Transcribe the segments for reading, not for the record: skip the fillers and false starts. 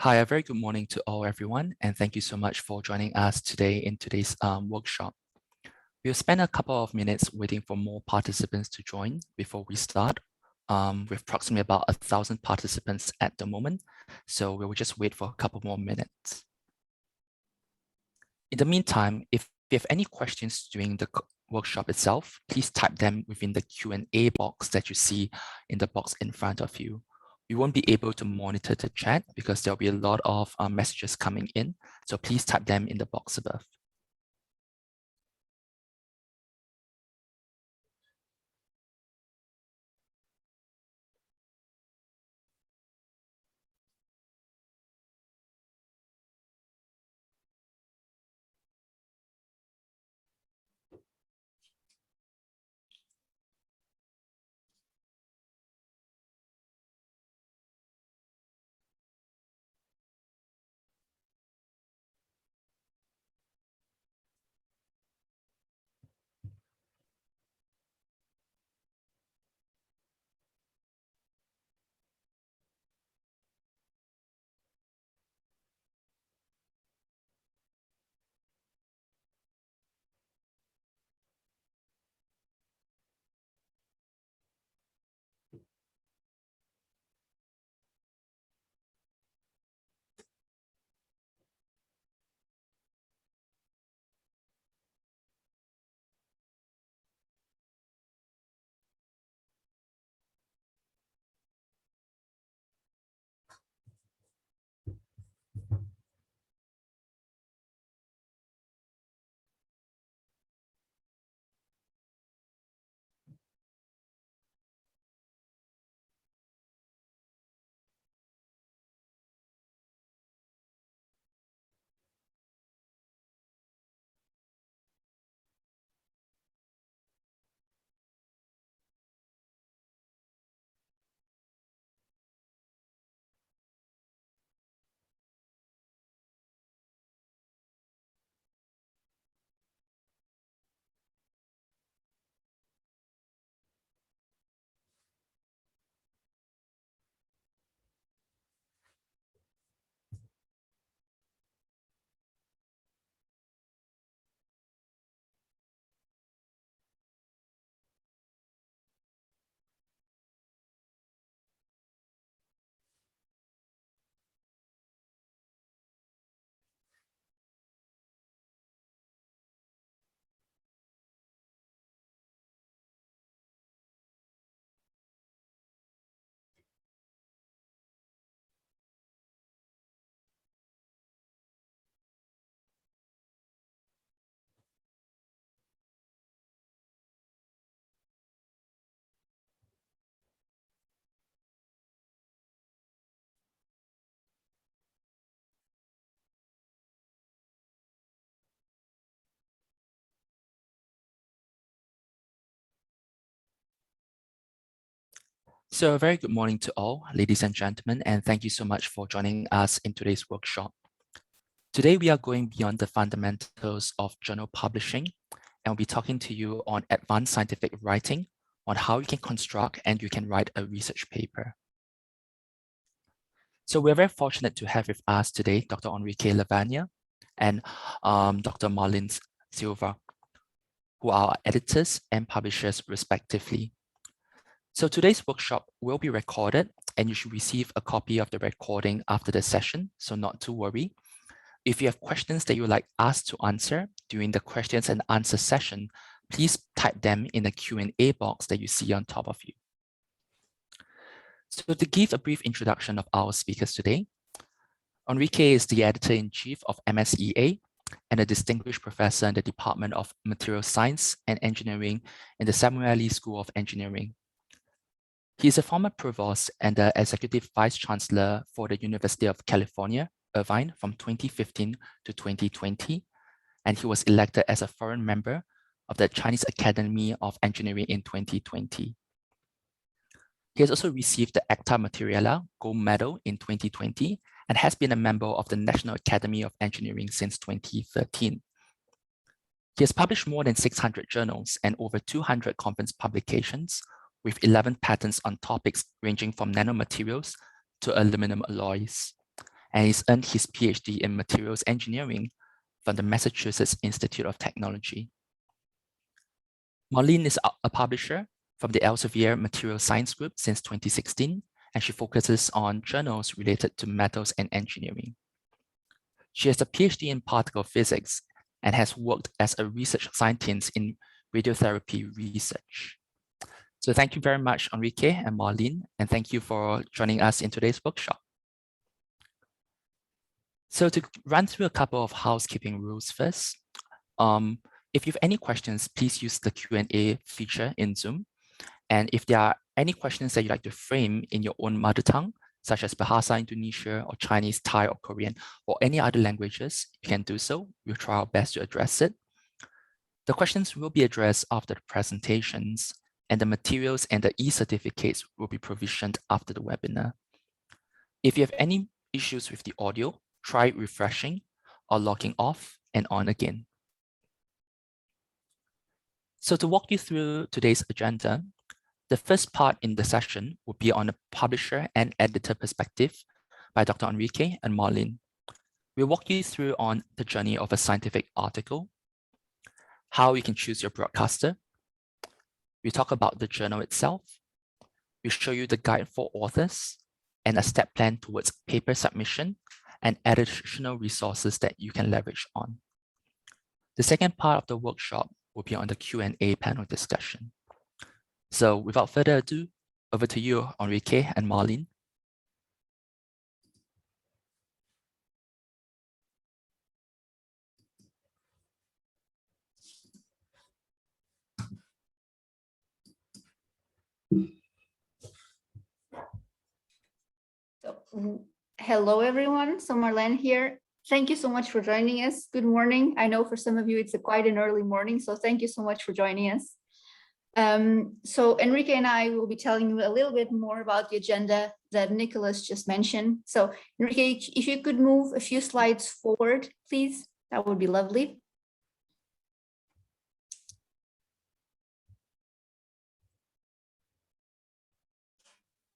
Hi, a very good morning to all everyone, and thank you so much for joining us today in today's workshop. We'll spend a couple of minutes waiting for more participants to join before we start. With approximately about 1,000 participants at the moment, so we'll just wait for a couple more minutes. In the meantime, if you have any questions during the workshop itself, please type them within the Q&A box that you see in the box in front of you. We won't be able to monitor the chat because there'll be a lot of messages coming in, so please type them in the box above. So a very good morning to all, ladies and gentlemen, and thank you so much for joining us in today's workshop. Today, we are going beyond the fundamentals of journal publishing, and we'll be talking to you on advanced scientific writing, on how you can construct and you can write a research paper. So we're very fortunate to have with us today Dr. Enrique Lavagna and Dr. Marlene Silva, who are our editors and publishers respectively. So today's workshop will be recorded, and you should receive a copy of the recording after the session, so not to worry. If you have questions that you would like us to answer during the questions and answer session, please type them in the Q&A box that you see on top of you. So to give a brief introduction of our speakers today, Enrique is the editor-in-chief of MSEA and a distinguished professor in the Department of Material Science and Engineering in the Samueli School of Engineering. He is a former provost and the executive vice chancellor for the University of California, Irvine from 2015 to 2020, and he was elected as a foreign member of the Chinese Academy of Engineering in 2020. He has also received the Acta Materialia Gold Medal in 2020 and has been a member of the National Academy of Engineering since 2013. He has published more than 600 journals and over 200 conference publications, with 11 patents on topics ranging from nanomaterials to aluminum alloys. and he's earned his PhD in materials engineering from the Massachusetts Institute of Technology. Marlene is a publisher from the Elsevier Material Science Group since 2016, and she focuses on journals related to metals and engineering. She has a PhD in particle physics and has worked as a research scientist in radiotherapy research. So thank you very much, Enrique and Marlene, and thank you for joining us in today's workshop. So to run through a couple of housekeeping rules first, if you have any questions, please use the Q&A feature in Zoom. And if there are any questions that you'd like to frame in your own mother tongue, such as Bahasa Indonesia or Chinese, Thai, or Korean, or any other languages, you can do so. We'll try our best to address it. The questions will be addressed after the presentations, and the materials and the e-certificates will be provisioned after the webinar. If you have any issues with the audio, try refreshing or logging off and on again. So to walk you through today's agenda, the first part in the session will be on a publisher and editor perspective by Dr. Enrique and Marlene. We'll walk you through on the journey of a scientific article, how you can choose your broadcaster. We talk about the journal itself. We show you the guide for authors and a step plan towards paper submission and additional resources that you can leverage on. The second part of the workshop will be on the Q&A panel discussion. So without further ado, over to you, Enrique and Marlene. So, hello, everyone. So Marlene here. Thank you so much for joining us. Good morning. I know for some of you, it's quite an early morning, so thank you so much for joining us. So Enrique and I will be telling you a little bit more about the agenda that Nicholas just mentioned. So Enrique, if you could move a few slides forward, please, that would be lovely.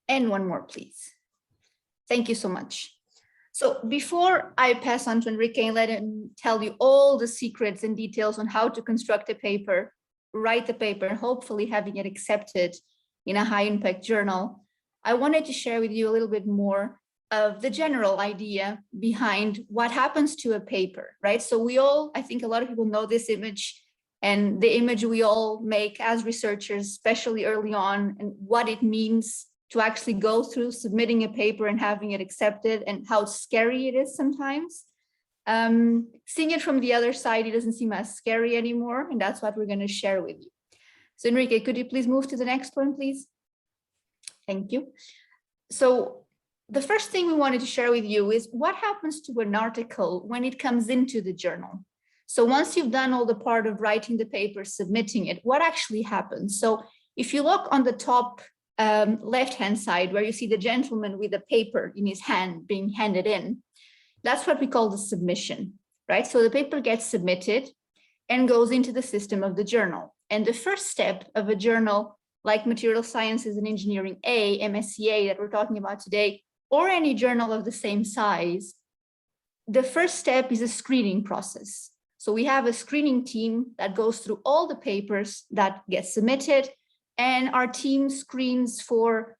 And one more, please. Thank you so much. So before I pass on to Enrique and let him tell you all the secrets and details on how to construct a paper, write the paper, and hopefully having it accepted in a high impact journal, I wanted to share with you a little bit more of the general idea behind what happens to a paper, right? So we all, I think a lot of people know this image and the image we all make as researchers, especially early on, and what it means to actually go through submitting a paper and having it accepted and how scary it is sometimes. Seeing it from the other side, it doesn't seem as scary anymore, and that's what we're going to share with you. So Enrique, could you please move to the next one, please? Thank you. So the first thing we wanted to share with you is what happens to an article when it comes into the journal. So once you've done all the part of writing the paper, submitting it, what actually happens? So if you look on the top left-hand side where you see the gentleman with the paper in his hand being handed in, that's what we call the submission, right? So the paper gets submitted and goes into the system of the journal. And the first step of a journal like Material Sciences and Engineering A, MSCA that we're talking about today, or any journal of the same size, the first step is a screening process. So we have a screening team that goes through all the papers that get submitted, and our team screens for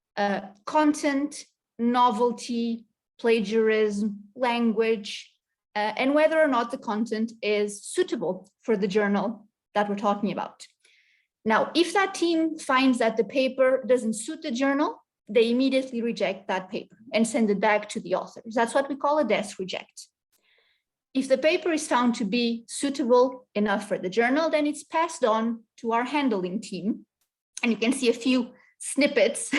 content, novelty, plagiarism, language, and whether or not the content is suitable for the journal that we're talking about. Now, if that team finds that the paper doesn't suit the journal, they immediately reject that paper and send it back to the authors. That's what we call a desk reject. If the paper is found to be suitable enough for the journal, then it's passed on to our handling team. And you can see a few snippets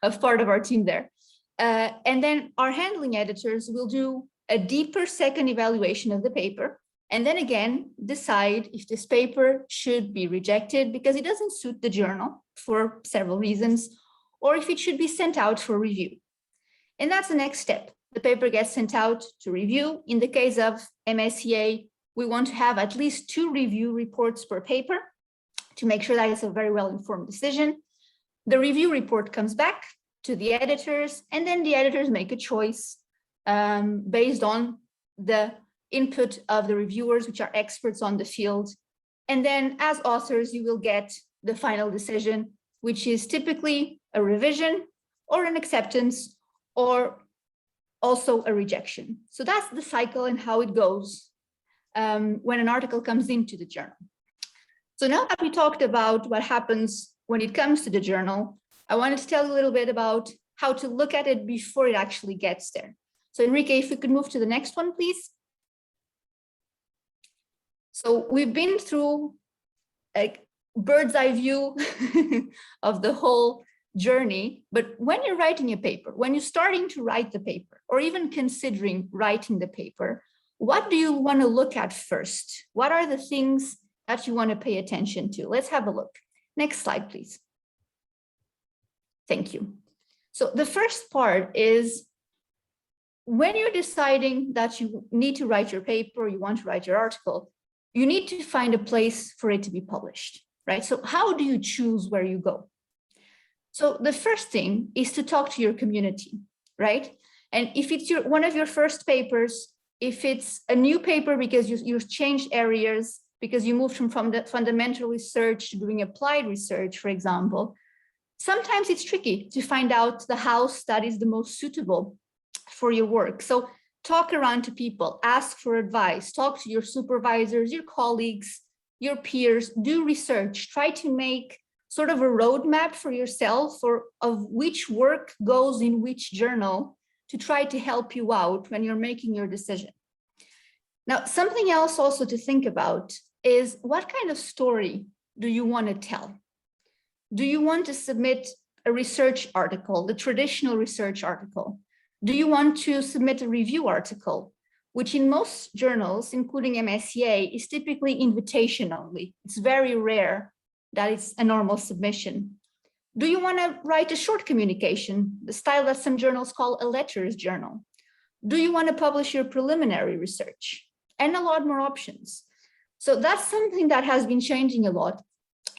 of part of our team there. And then our handling editors will do a deeper second evaluation of the paper, and then again, decide if this paper should be rejected because it doesn't suit the journal for several reasons, or if it should be sent out for review. And that's the next step. The paper gets sent out to review. In the case of MSCA, we want to have at least 2 review reports per paper to make sure that it's a very well-informed decision. The review report comes back to the editors, and then the editors make a choice based on the input of the reviewers, which are experts on the field. And then as authors, you will get the final decision, which is typically a revision or an acceptance or also a rejection. So that's the cycle and how it goes when an article comes into the journal. So now that we talked about what happens when it comes to the journal, I wanted to tell you a little bit about how to look at it before it actually gets there. So Enrique, if we could move to the next one, please. So we've been through a bird's eye view of the whole journey, but when you're writing a paper, when you're starting to write the paper, or even considering writing the paper, what do you want to look at first? What are the things that you want to pay attention to? Let's have a look. Next slide, please. Thank you. So the first part is when you're deciding that you need to write your paper, you want to write your article, you need to find a place for it to be published, right? So how do you choose where you go? So the first thing is to talk to your community, right? And if it's one of your first papers, if it's a new paper because you've changed areas, because you moved from the fundamental research to doing applied research, for example, sometimes it's tricky to find out the house that is the most suitable for your work. So talk around to people, ask for advice, talk to your supervisors, your colleagues, your peers, do research, try to make sort of a roadmap for yourself of which work goes in which journal to try to help you out when you're making your decision. Now, something else also to think about is what kind of story do you want to tell? Do you want to submit a research article, the traditional research article? Do you want to submit a review article, which in most journals, including MSCA, is typically invitation only? It's very rare that it's a normal submission. Do you want to write a short communication, the style that some journals call a letters journal? Do you want to publish your preliminary research? And a lot more options. So that's something that has been changing a lot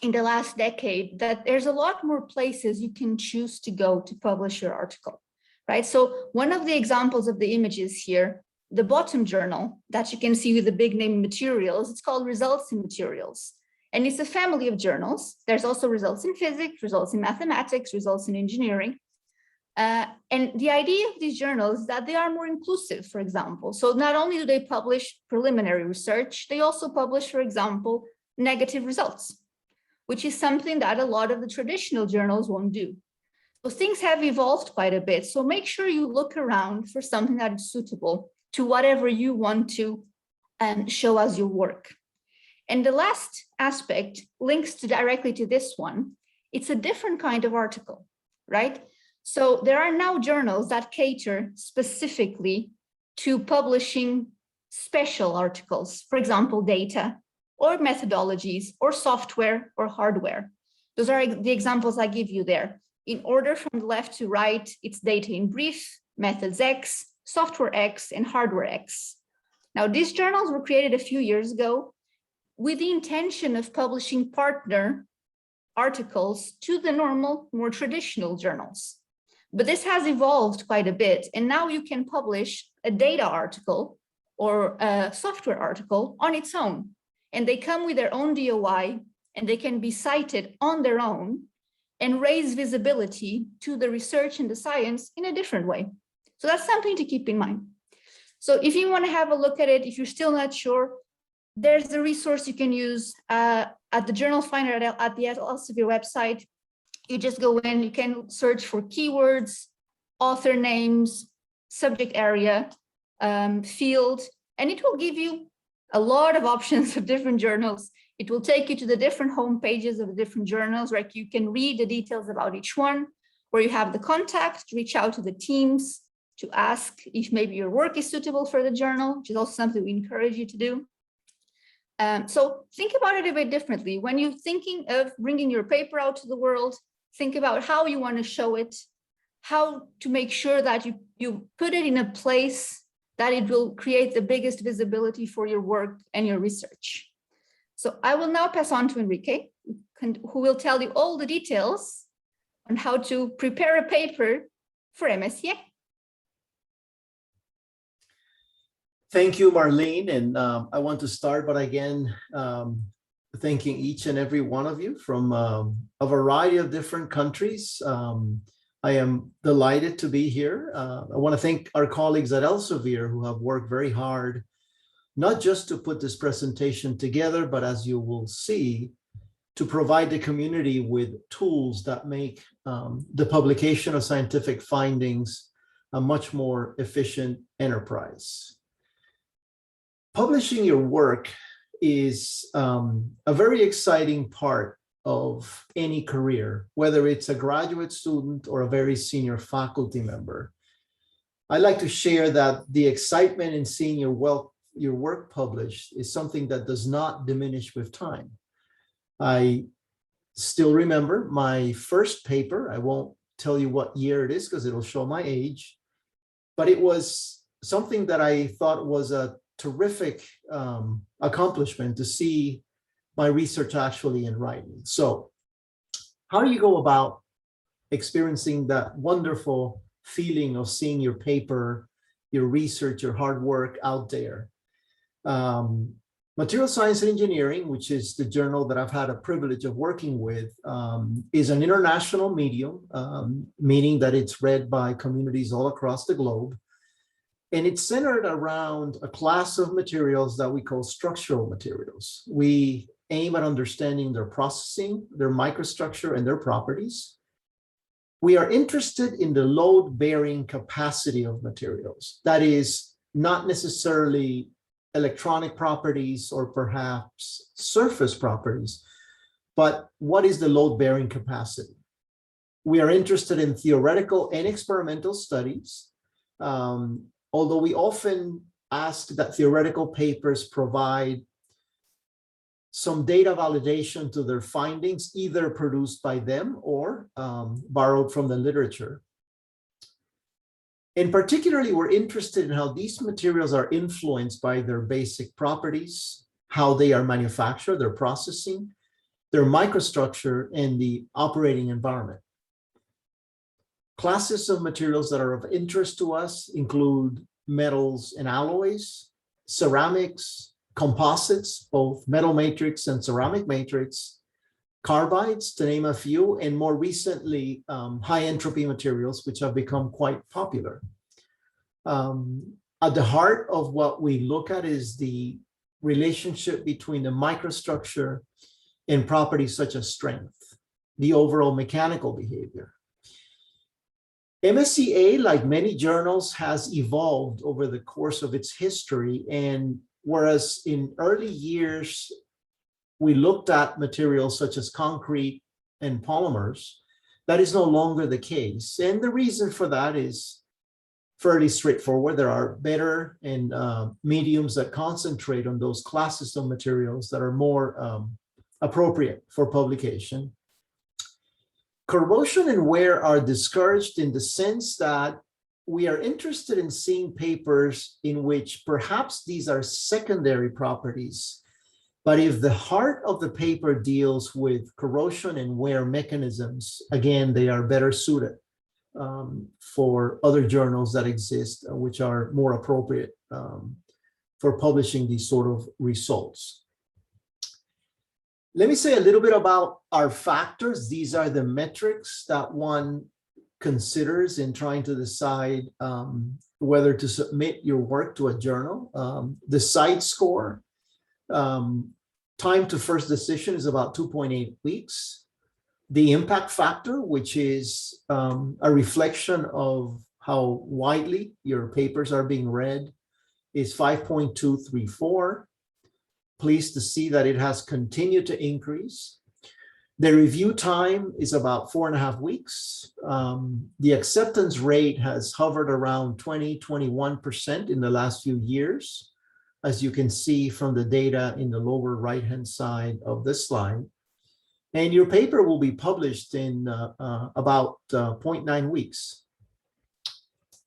in the last decade, that there's a lot more places you can choose to go to publish your article, right? So one of the examples of the images here, the bottom journal that you can see with the big name Materials, it's called Results in Materials. And it's a family of journals. There's also results in physics, results in mathematics, results in engineering. And the idea of these journals is that they are more inclusive, for example. So not only do they publish preliminary research, they also publish, for example, negative results, which is something that a lot of the traditional journals won't do. So things have evolved quite a bit. So make sure you look around for something that is suitable to whatever you want to show as your work. And the last aspect links directly to this one. It's a different kind of article, right? So there are now journals that cater specifically to publishing special articles, for example, data or methodologies or software or hardware. Those are the examples I give you there. In order from the left to right, it's data in brief, methods X, software X, and hardware X. Now, these journals were created a few years ago with the intention of publishing partner articles to the normal, more traditional journals. But this has evolved quite a bit, and now you can publish a data article or a software article on its own, and they come with their own DOI, and they can be cited on their own and raise visibility to the research and the science in a different way. So that's something to keep in mind. So if you want to have a look at it, if you're still not sure, there's a resource you can use at the Journal Finder at the Elsevier website. You just go in, you can search for keywords, author names, subject area, field, and it will give you a lot of options of different journals. It will take you to the different home pages of the different journals, where you can read the details about each one, where you have the contact, reach out to the teams to ask if maybe your work is suitable for the journal, which is also something we encourage you to do. So think about it a bit differently. When you're thinking of bringing your paper out to the world, think about how you want to show it, how to make sure that you put it in a place that it will create the biggest visibility for your work and your research. So I will now pass on to Enrique, who will tell you all the details on how to prepare a paper for MSCA. Thank you, Marlene. And I want to start by again thanking each and every one of you from a variety of different countries. I am delighted to be here. I want to thank our colleagues at Elsevier who have worked very hard, not just to put this presentation together, but as you will see, to provide the community with tools that make the publication of scientific findings a much more efficient enterprise. Publishing your work is a very exciting part of any career, whether it's a graduate student or a very senior faculty member. I like to share that the excitement in seeing your work published is something that does not diminish with time. I still remember my first paper. I won't tell you what year it is because it'll show my age, but it was something that I thought was a terrific accomplishment to see my research actually in writing. So how do you go about experiencing that wonderful feeling of seeing your paper, your research, your hard work out there? Material Science and Engineering, which is the journal that I've had a privilege of working with, is an international medium, meaning that it's read by communities all across the globe. And it's centered around a class of materials that we call structural materials. We aim at understanding their processing, their microstructure, and their properties. We are interested in the load-bearing capacity of materials. That is not necessarily electronic properties or perhaps surface properties, but what is the load-bearing capacity? We are interested in theoretical and experimental studies. Although we often ask that theoretical papers provide some data validation to their findings, either produced by them or borrowed from the literature. And particularly, we're interested in how these materials are influenced by their basic properties, how they are manufactured, their processing, their microstructure, and the operating environment. Classes of materials that are of interest to us include metals and alloys, ceramics, composites, both metal matrix and ceramic matrix, carbides, to name a few, and more recently, high entropy materials, which have become quite popular. At the heart of what we look at is the relationship between the microstructure and properties such as strength, the overall mechanical behavior. MSEA, like many journals, has evolved over the course of its history. And whereas in early years, we looked at materials such as concrete and polymers, that is no longer the case. And the reason for that is fairly straightforward. There are better and mediums that concentrate on those classes of materials that are more appropriate for publication. Corrosion and wear are discouraged in the sense that we are interested in seeing papers in which perhaps these are secondary properties, but if the heart of the paper deals with corrosion and wear mechanisms, again, they are better suited for other journals that exist, which are more appropriate for publishing these sort of results. Let me say a little bit about our factors. These are the metrics that one considers in trying to decide whether to submit your work to a journal. The CITE score, time to first decision, is about 2.8 weeks. The impact factor, which is a reflection of how widely your papers are being read, is 5.234. Pleased to see that it has continued to increase. The review time is about 4.5 weeks. The acceptance rate has hovered around 21% in the last few years, as you can see from the data in the lower right-hand side of this slide. And your paper will be published in about 0.9 weeks.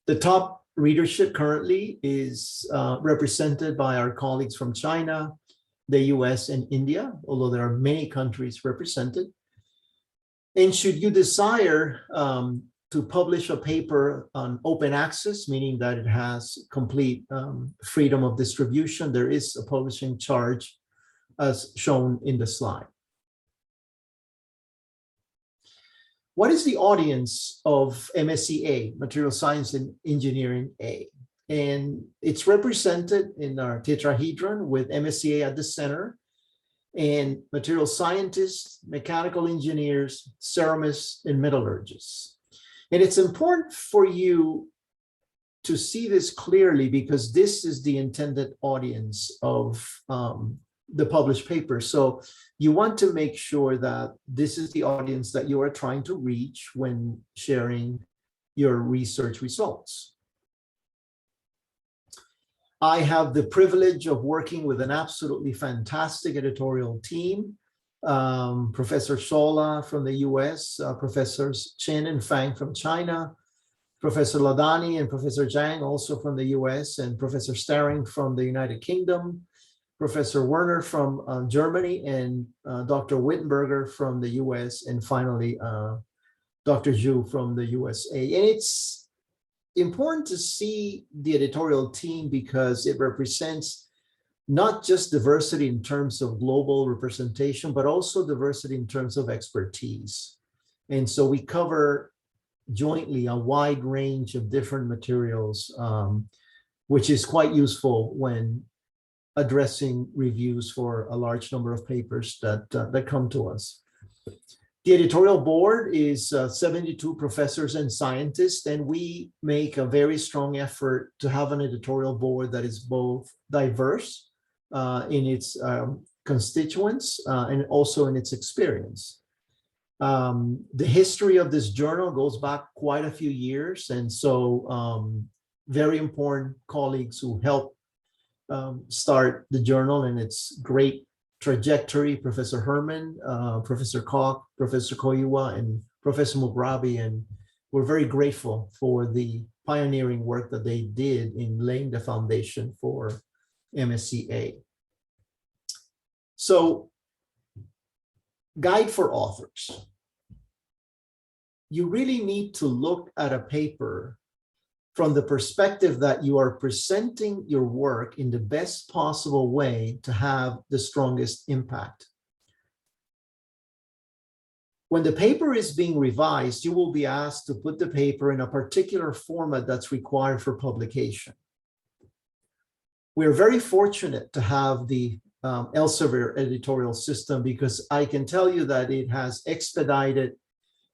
The top readership currently is represented by our colleagues from China, the US, and India, although there are many countries represented. And should you desire to to publish a paper on open access, meaning that it has complete freedom of distribution, there is a publishing charge as shown in the slide. What is the audience of MSc-A, Material Science and Engineering A? And it's represented in our tetrahedron with MSc-A at the center, and material scientists, mechanical engineers, ceramists, and metallurgists. And it's important for you to see this clearly because this is the intended audience of the published paper. So you want to make sure that this is the audience that you are trying to reach when sharing your research results. I have the privilege of working with an absolutely fantastic editorial team. Professor Shola from the US, Professors Chen and Fang from China, Professor Ladani and Professor Zhang also from the US, and Professor Staring from the United Kingdom, Professor Werner from Germany, and Dr. Wittenberger from the US, and finally, Dr. Zhu from the USA. And it's important to see the editorial team because it represents not just diversity in terms of global representation, but also diversity in terms of expertise. And so we cover jointly a wide range of different materials, which is quite useful when addressing reviews for a large number of papers that come to us. The editorial board is 72 professors and scientists, and we make a very strong effort to have an editorial board that is both diverse in its constituents and also in its experience. The history of this journal goes back quite a few years, and so very important colleagues who helped start the journal and its great trajectory, Professor Herman, Professor Koch, Professor Koiwa, and Professor Mugrabi, and we're very grateful for the pioneering work that they did in laying the foundation for MSc-A. So, guide for authors. You really need to look at a paper from the perspective that you are presenting your work in the best possible way to have the strongest impact. When the paper is being revised, you will be asked to put the paper in a particular format that's required for publication. We're very fortunate to have the Elsevier editorial system because I can tell you that it has expedited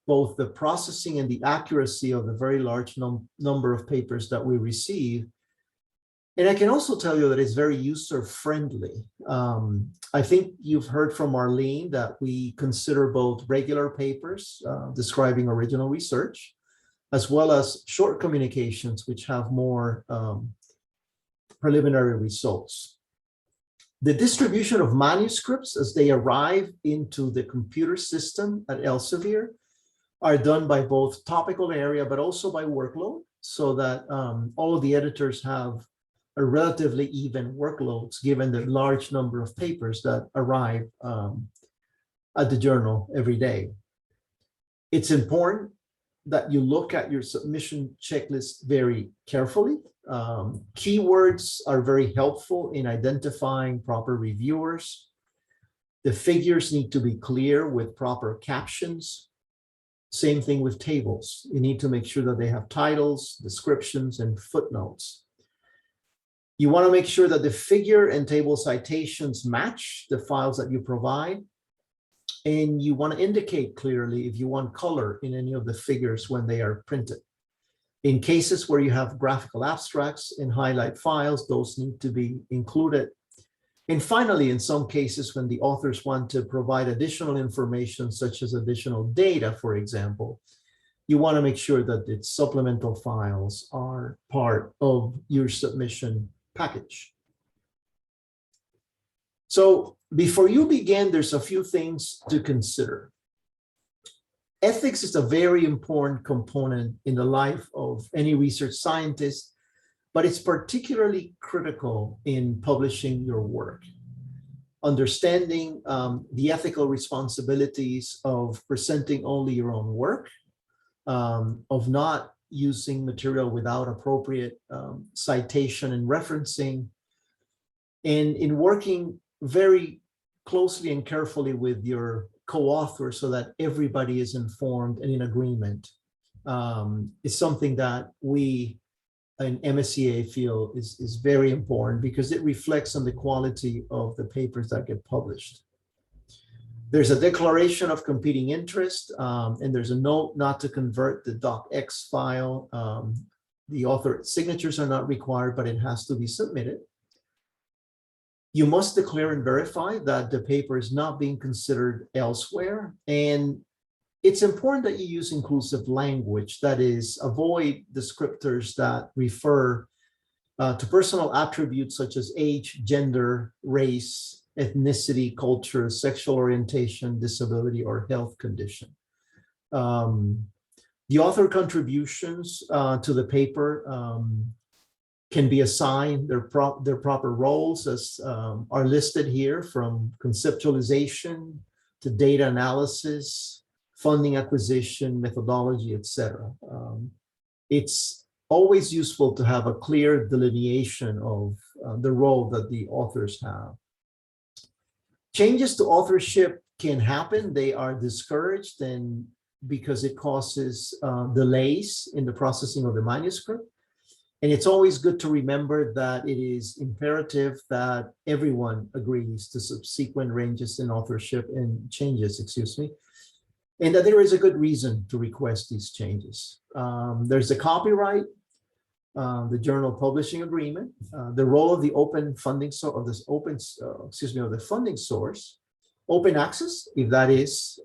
both the processing and the accuracy of the very large number of papers that we receive. And I can also tell you that it's very user-friendly. I think you've heard from Marlene that we consider both regular papers describing original research, as well as short communications, which have more preliminary results. The distribution of manuscripts as they arrive into the computer system at Elsevier are done by both topical area, but also by workload, so that all of the editors have a relatively even workloads given the large number of papers that arrive at the journal every day. It's important that you look at your submission checklist very carefully. Keywords are very helpful in identifying proper reviewers. The figures need to be clear with proper captions. Same thing with tables. You need to make sure that they have titles, descriptions, and footnotes. You want to make sure that the figure and table citations match the files that you provide. And you want to indicate clearly if you want color in any of the figures when they are printed. In cases where you have graphical abstracts and highlight files, those need to be included. And finally, in some cases, when the authors want to provide additional information, such as additional data, for example, you want to make sure that its supplemental files are part of your submission package. So before you begin, there's a few things to consider. Ethics is a very important component in the life of any research scientist, but it's particularly critical in publishing your work. Understanding the ethical responsibilities of presenting only your own work, of not using material without appropriate citation and referencing, and in working very closely and carefully with your co-author so that everybody is informed and in agreement, is something that we in MSCA feel is very important, because it reflects on the quality of the papers that get published. There's a declaration of competing interest, and there's a note not to convert the docx file. The author signatures are not required, but it has to be submitted. You must declare and verify that the paper is not being considered elsewhere. And it's important that you use inclusive language, that is, avoid descriptors that refer to personal attributes such as age, gender, race, ethnicity, culture, sexual orientation, disability, or health condition. The author contributions to the paper can be assigned their proper roles, as are listed here, from conceptualization to data analysis, funding acquisition, methodology, etc. It's always useful to have a clear delineation of the role that the authors have. Changes to authorship can happen. They are discouraged, and because it causes delays in the processing of the manuscript. And it's always good to remember that it is imperative that everyone agrees to subsequent ranges in authorship and changes, and that there is a good reason to request these changes. There's the copyright, the journal publishing agreement, the role of the open funding source, of this open, of the funding source, open access, if that is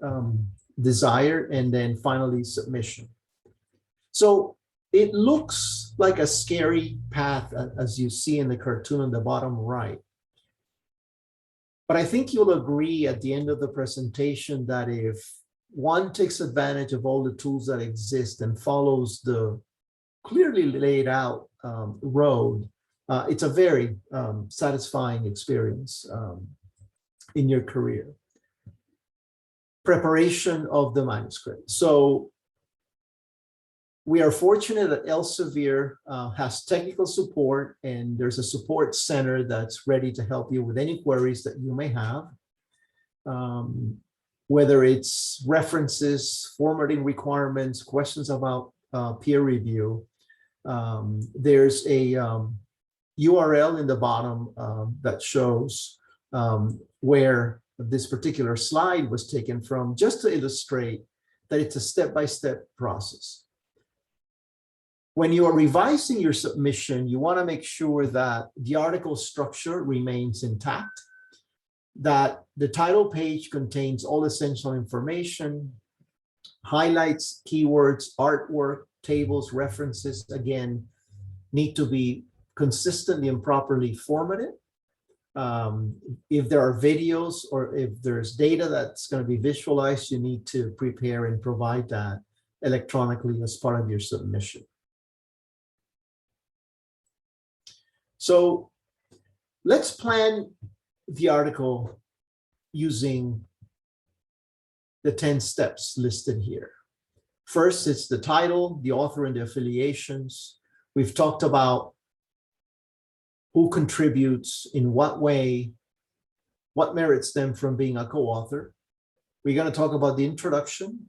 desired, and then finally submission. So it looks like a scary path, as you see in the cartoon on the bottom right. But I think you'll agree at the end of the presentation that if one takes advantage of all the tools that exist and follows the clearly laid out road, it's a very satisfying experience in your career. Preparation of the manuscript. So we are fortunate that Elsevier has technical support, and there's a support center that's ready to help you with any queries that you may have. Whether it's references, formatting requirements, questions about peer review. There's a URL in the bottom that shows where this particular slide was taken from, just to illustrate that it's a step-by-step process. When you are revising your submission, you want to make sure that the article structure remains intact, that the title page contains all essential information, highlights, keywords, artwork, tables, references, again, need to be consistently and properly formatted. If there are videos or if there's data that's going to be visualized, you need to prepare and provide that electronically as part of your submission. So let's plan the article using the 10 steps listed here. First, it's the title, the author, and the affiliations. We've talked about who contributes, in what way, what merits them from being a co-author. We're going to talk about the introduction,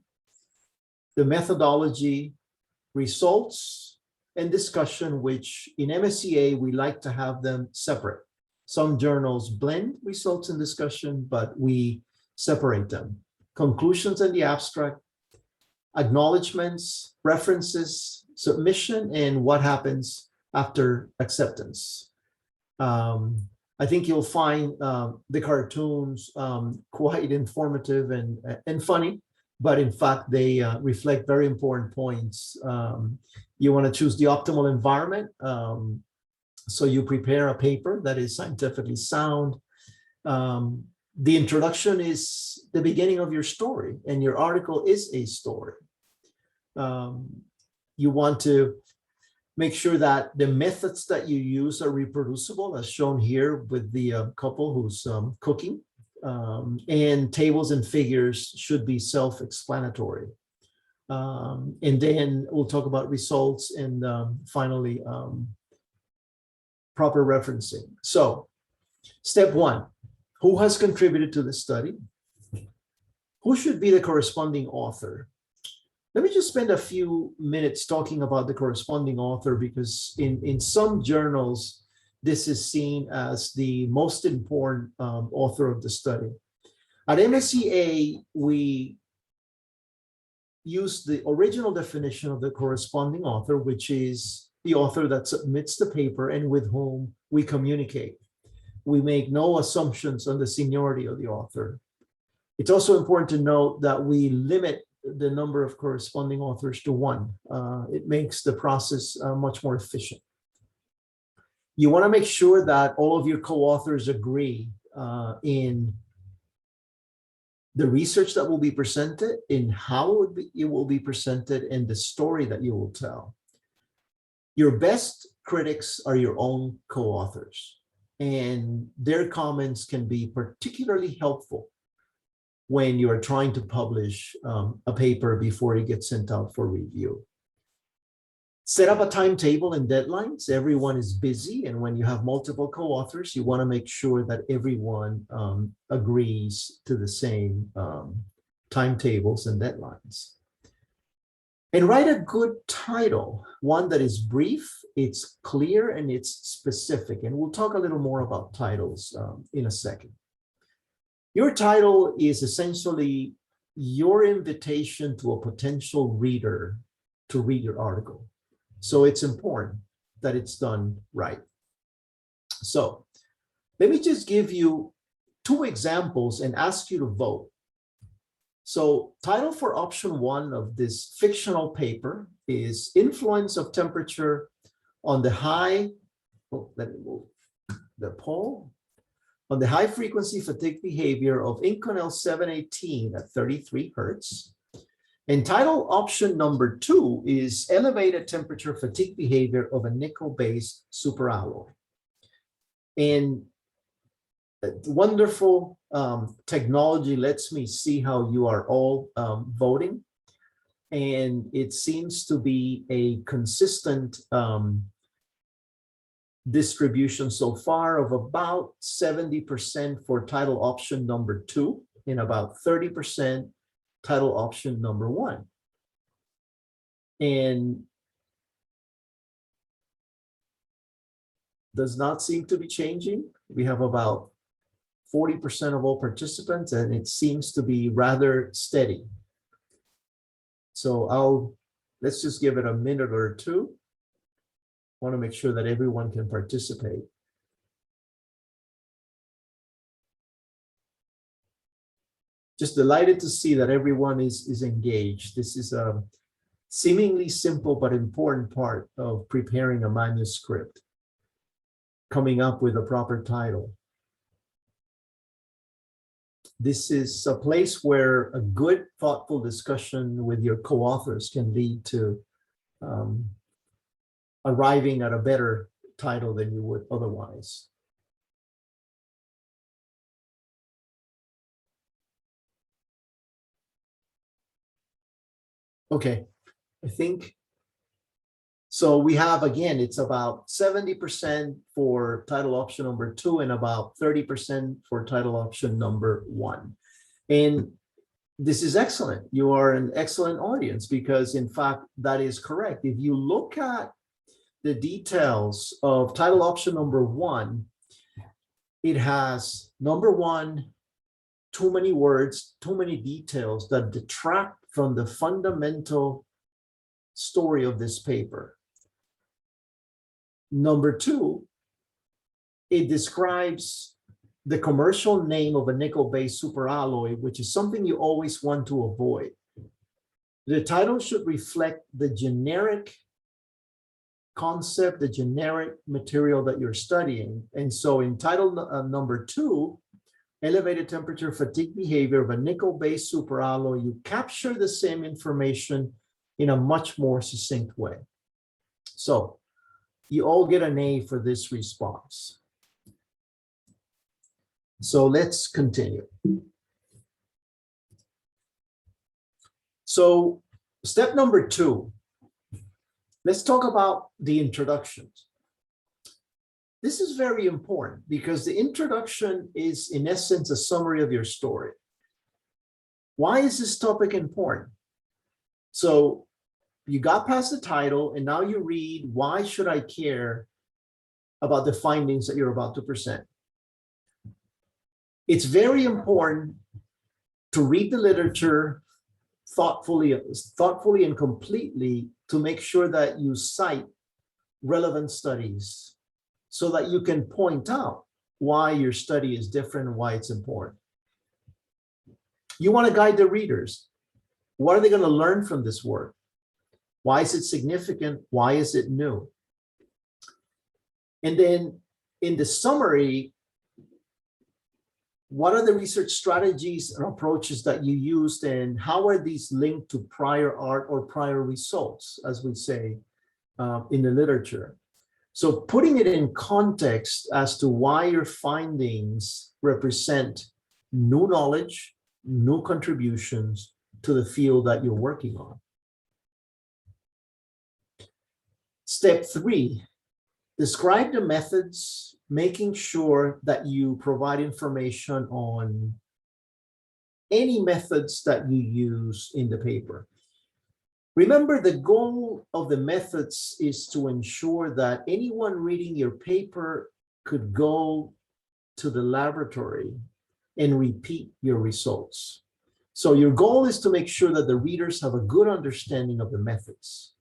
the methodology, results, and discussion, which in MSCA, we like to have them separate. Some journals blend results and discussion, but we separate them. Conclusions and the abstract, acknowledgements, references, submission, and what happens after acceptance. I think you'll find the cartoons quite informative and funny, but in fact, they reflect very important points. You want to choose the optimal environment. So you prepare a paper that is scientifically sound. The introduction is the beginning of your story, and your article is a story. You want to make sure that the methods that you use are reproducible, as shown here with the couple who's cooking. And tables and figures should be self-explanatory. And then we'll talk about results and finally proper referencing. So step one, who has contributed to the study? Who should be the corresponding author? Let me just spend a few minutes talking about the corresponding author, because in some journals, this is seen as the most important author of the study. At MSEA, we use the original definition of the corresponding author, which is the author that submits the paper and with whom we communicate. We make no assumptions on the seniority of the author. It's also important to note that we limit the number of corresponding authors to one. It makes the process much more efficient. You want to make sure that all of your co-authors agree in the research that will be presented, in how it will be presented, and the story that you will tell. Your best critics are your own co-authors, and their comments can be particularly helpful when you're trying to publish a paper before it gets sent out for review. Set up a timetable and deadlines. Everyone is busy, and when you have multiple co-authors, you want to make sure that everyone agrees to the same timetables and deadlines. And write a good title, one that is brief, it's clear, and it's specific. And we'll talk a little more about titles in a second. Your title is essentially your invitation to a potential reader to read your article. So it's important that it's done right. So let me just give you 2 examples and ask you to vote. So title for option 1 of this fictional paper is Influence of Temperature on the High, let me move the poll, on the high frequency fatigue behavior of Inconel 718 at 33 Hertz. And title option number 2 is Elevated Temperature Fatigue Behavior of a Nickel-Based Superalloy. And wonderful technology lets me see how you are all voting. And it seems to be a consistent distribution so far of about 70% for title option number 2 and about 30% title option number 1. And does not seem to be changing. We have about 40% of all participants, and it seems to be rather steady. So let's just give it a minute or 2. Want to make sure that everyone can participate. Just delighted to see that everyone is engaged. This is a seemingly simple but important part of preparing a manuscript, coming up with a proper title. This is a place where a good, thoughtful discussion with your co-authors can lead to arriving at a better title than you would otherwise. Okay, I think, so we have, again, it's about 70% for title option number 2 and about 30% for title option number 1. And this is excellent. You are an excellent audience because, in fact, that is correct. If you look at the details of title option number 1, it has, number 1, too many words, too many details that detract from the fundamental story of this paper. Number 2, it describes the commercial name of a nickel-based superalloy, which is something you always want to avoid. The title should reflect the generic concept, the generic material that you're studying. And so in title number 2, Elevated Temperature Fatigue Behavior of a Nickel-Based Superalloy, you capture the same information in a much more succinct way. So you all get an A for this response. So let's continue. So Step number 2, let's talk about the introductions. This is very important because the introduction is, in essence, a summary of your story. Why is this topic important? So you got past the title and now you read, why should I care about the findings that you're about to present? It's very important to read the literature thoughtfully and completely to make sure that you cite relevant studies so that you can point out why your study is different and why it's important. You want to guide the readers. What are they going to learn from this work? Why is it significant? Why is it new? And then in the summary, what are the research strategies and approaches that you used, and how are these linked to prior art or prior results, as we say in the literature? So putting it in context as to why your findings represent new knowledge, new contributions to the field that you're working on. Step 3, describe the methods, making sure that you provide information on any methods that you use in the paper. Remember, the goal of the methods is to ensure that anyone reading your paper could go to the laboratory and repeat your results. So your goal is to make sure that the readers have a good understanding of the methods.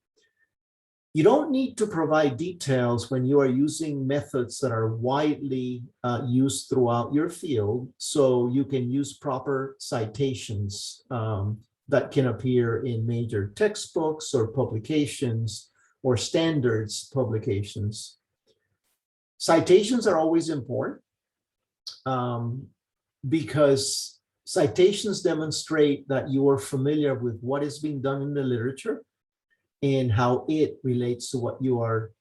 You don't need to provide details when you are using methods that are widely used throughout your field, so you can use proper citations that can appear in major textbooks or publications or standards publications. Citations are always important because citations demonstrate that you are familiar with what is being done in the literature and how it relates to what you are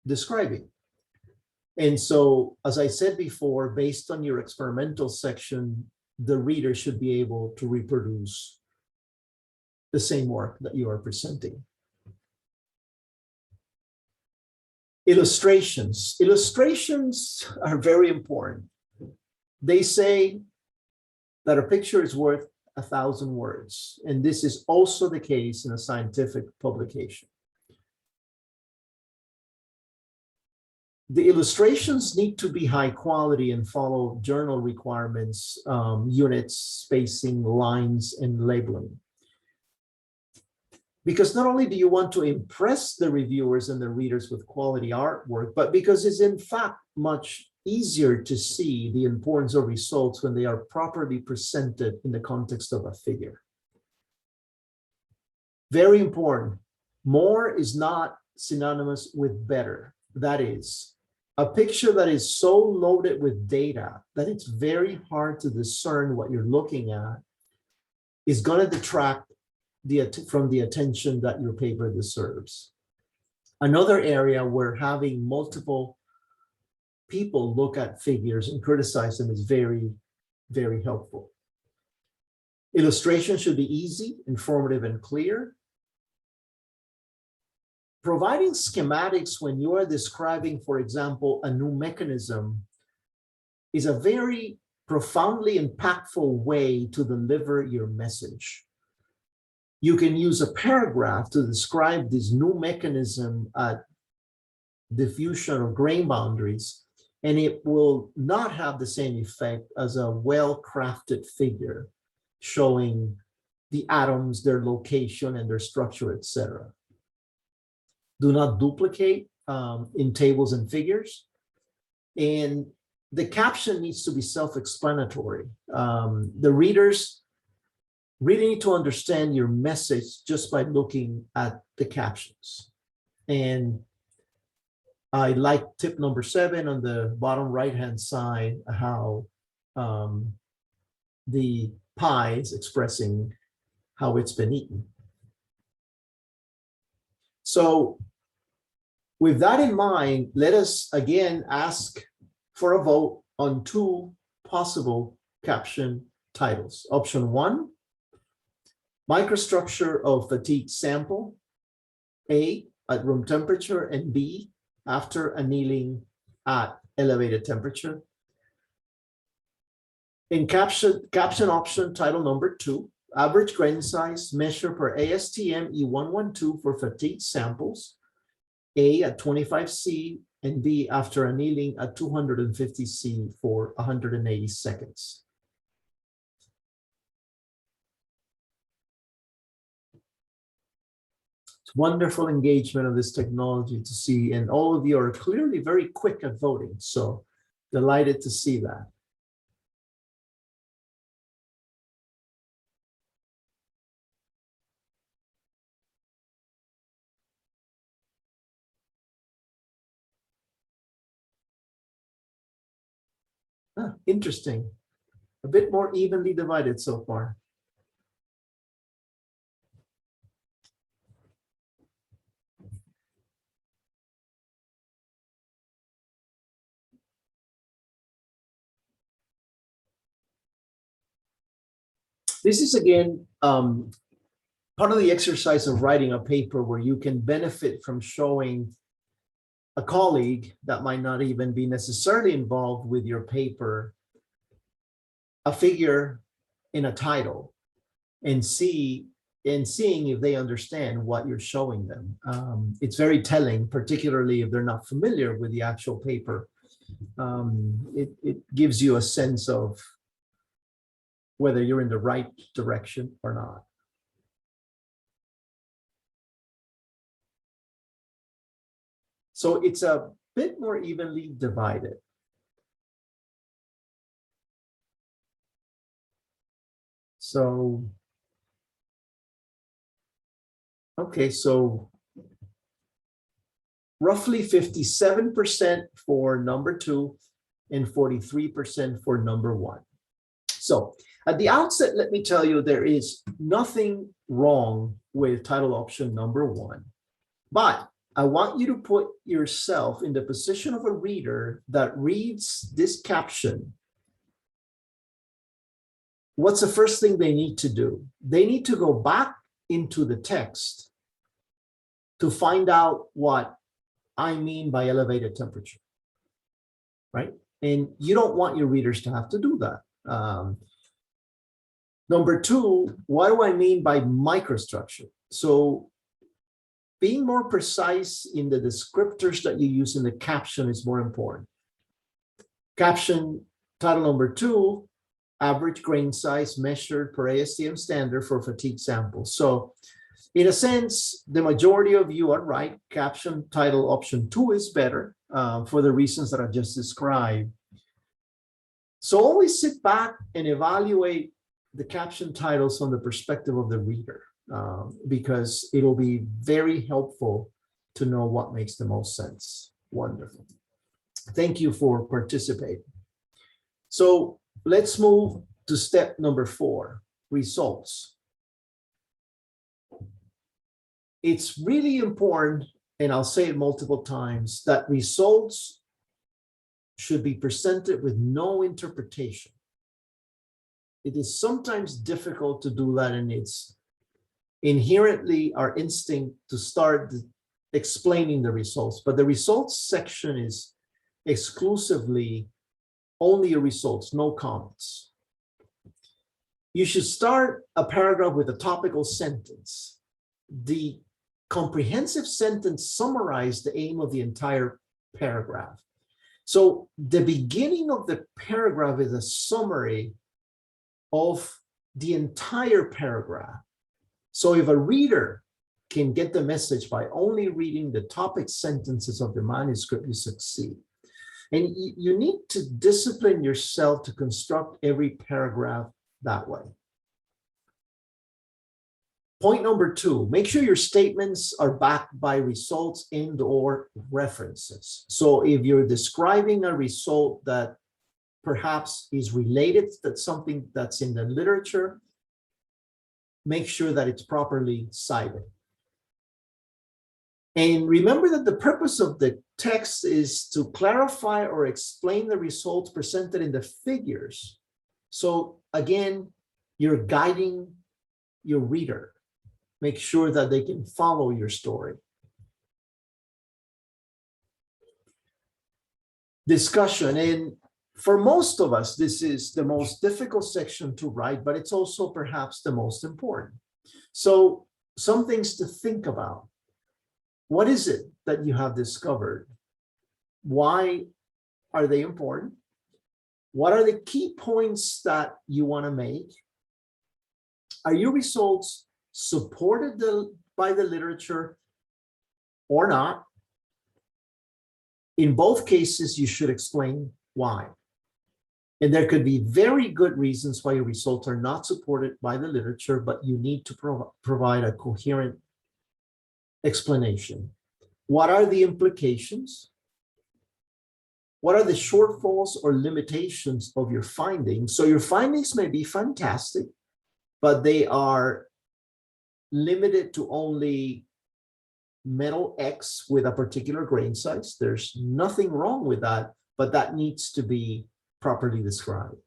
describing. And so, as I said before, based on your experimental section, the reader should be able to reproduce the same work that you are presenting. Illustrations. Illustrations are very important. They say that a picture is worth 1,000 words, and this is also the case in a scientific publication. The illustrations need to be high quality and follow journal requirements, units, spacing, lines, and labeling. Because not only do you want to impress the reviewers and the readers with quality artwork, but because it's in fact much easier to see the importance of results when they are properly presented in the context of a figure. Very important. More is not synonymous with better. That is, a picture that is so loaded with data that it's very hard to discern what you're looking at is going to detract from the attention that your paper deserves. Another area where having multiple people look at figures and criticize them is very, very helpful. Illustration should be easy, informative, and clear. Providing schematics when you are describing, for example, a new mechanism is a very profoundly impactful way to deliver your message. You can use a paragraph to describe this new mechanism at diffusion or grain boundaries, and it will not have the same effect as a well-crafted figure showing the atoms, their location, and their structure, etc. Do not duplicate in tables and figures. And the caption needs to be self-explanatory. The readers really need to understand your message just by looking at the captions. And I like tip number 7 on the bottom right-hand side, how the pie is expressing how it's been eaten. So with that in mind, let us again ask for a vote on 2 possible caption titles. Option 1, Microstructure of fatigue sample, A, at room temperature, and B, after annealing at elevated temperature. In caption option title number 2, average grain size measure per ASTM E112 for fatigue samples, A at 25 C and B after annealing at 250 C for 180 seconds. It's wonderful engagement of this technology to see, and all of you are clearly very quick at voting, so delighted to see that. Interesting. A bit more evenly divided so far. This is again part of the exercise of writing a paper where you can benefit from showing a colleague that might not even be necessarily involved with your paper a figure in a title and seeing if they understand what you're showing them. It's very telling, particularly if they're not familiar with the actual paper. It gives you a sense of whether you're in the right direction or not. So it's a bit more evenly divided. So, okay, so roughly 57% for number 2 and 43% for number 1. So at the outset, let me tell you, there is nothing wrong with title option number 1, but I want you to put yourself in the position of a reader that reads this caption. What's the first thing they need to do? They need to go back into the text to find out what I mean by elevated temperature, right? And you don't want your readers to have to do that. Number 2, what do I mean by microstructure? So being more precise in the descriptors that you use in the caption is more important. Caption title number 2, average grain size measured per ASTM standard for fatigue samples. So in a sense, the majority of you are right. Caption title option 2 is better for the reasons that I just described. So always sit back and evaluate the caption titles from the perspective of the reader, because it will be very helpful to know what makes the most sense. Wonderful. Thank you for participating. So let's move to step number 4, results. It's really important, and I'll say it multiple times, that results should be presented with no interpretation. It is sometimes difficult to do that, and it's inherently our instinct to start explaining the results, but the results section is exclusively only your results, no comments. You should start a paragraph with a topical sentence. The comprehensive sentence summarizes the aim of the entire paragraph. So the beginning of the paragraph is a summary of the entire paragraph. So if a reader can get the message by only reading the topic sentences of the manuscript, you succeed. And you need to discipline yourself to construct every paragraph that way. Point number 2, make sure your statements are backed by results and/or references. So if you're describing a result that perhaps is related to something that's in the literature, make sure that it's properly cited. And remember that the purpose of the text is to clarify or explain the results presented in the figures. So again, you're guiding your reader. Make sure that they can follow your story. Discussion, and for most of us, this is the most difficult section to write, but it's also perhaps the most important. So some things to think about. What is it that you have discovered? Why are they important? What are the key points that you want to make? Are your results supported by the literature or not? In both cases, you should explain why. And there could be very good reasons why your results are not supported by the literature, but you need to provide a coherent explanation. What are the implications? What are the shortfalls or limitations of your findings? So your findings may be fantastic, but they are limited to only metal X with a particular grain size. There's nothing wrong with that, but that needs to be properly described.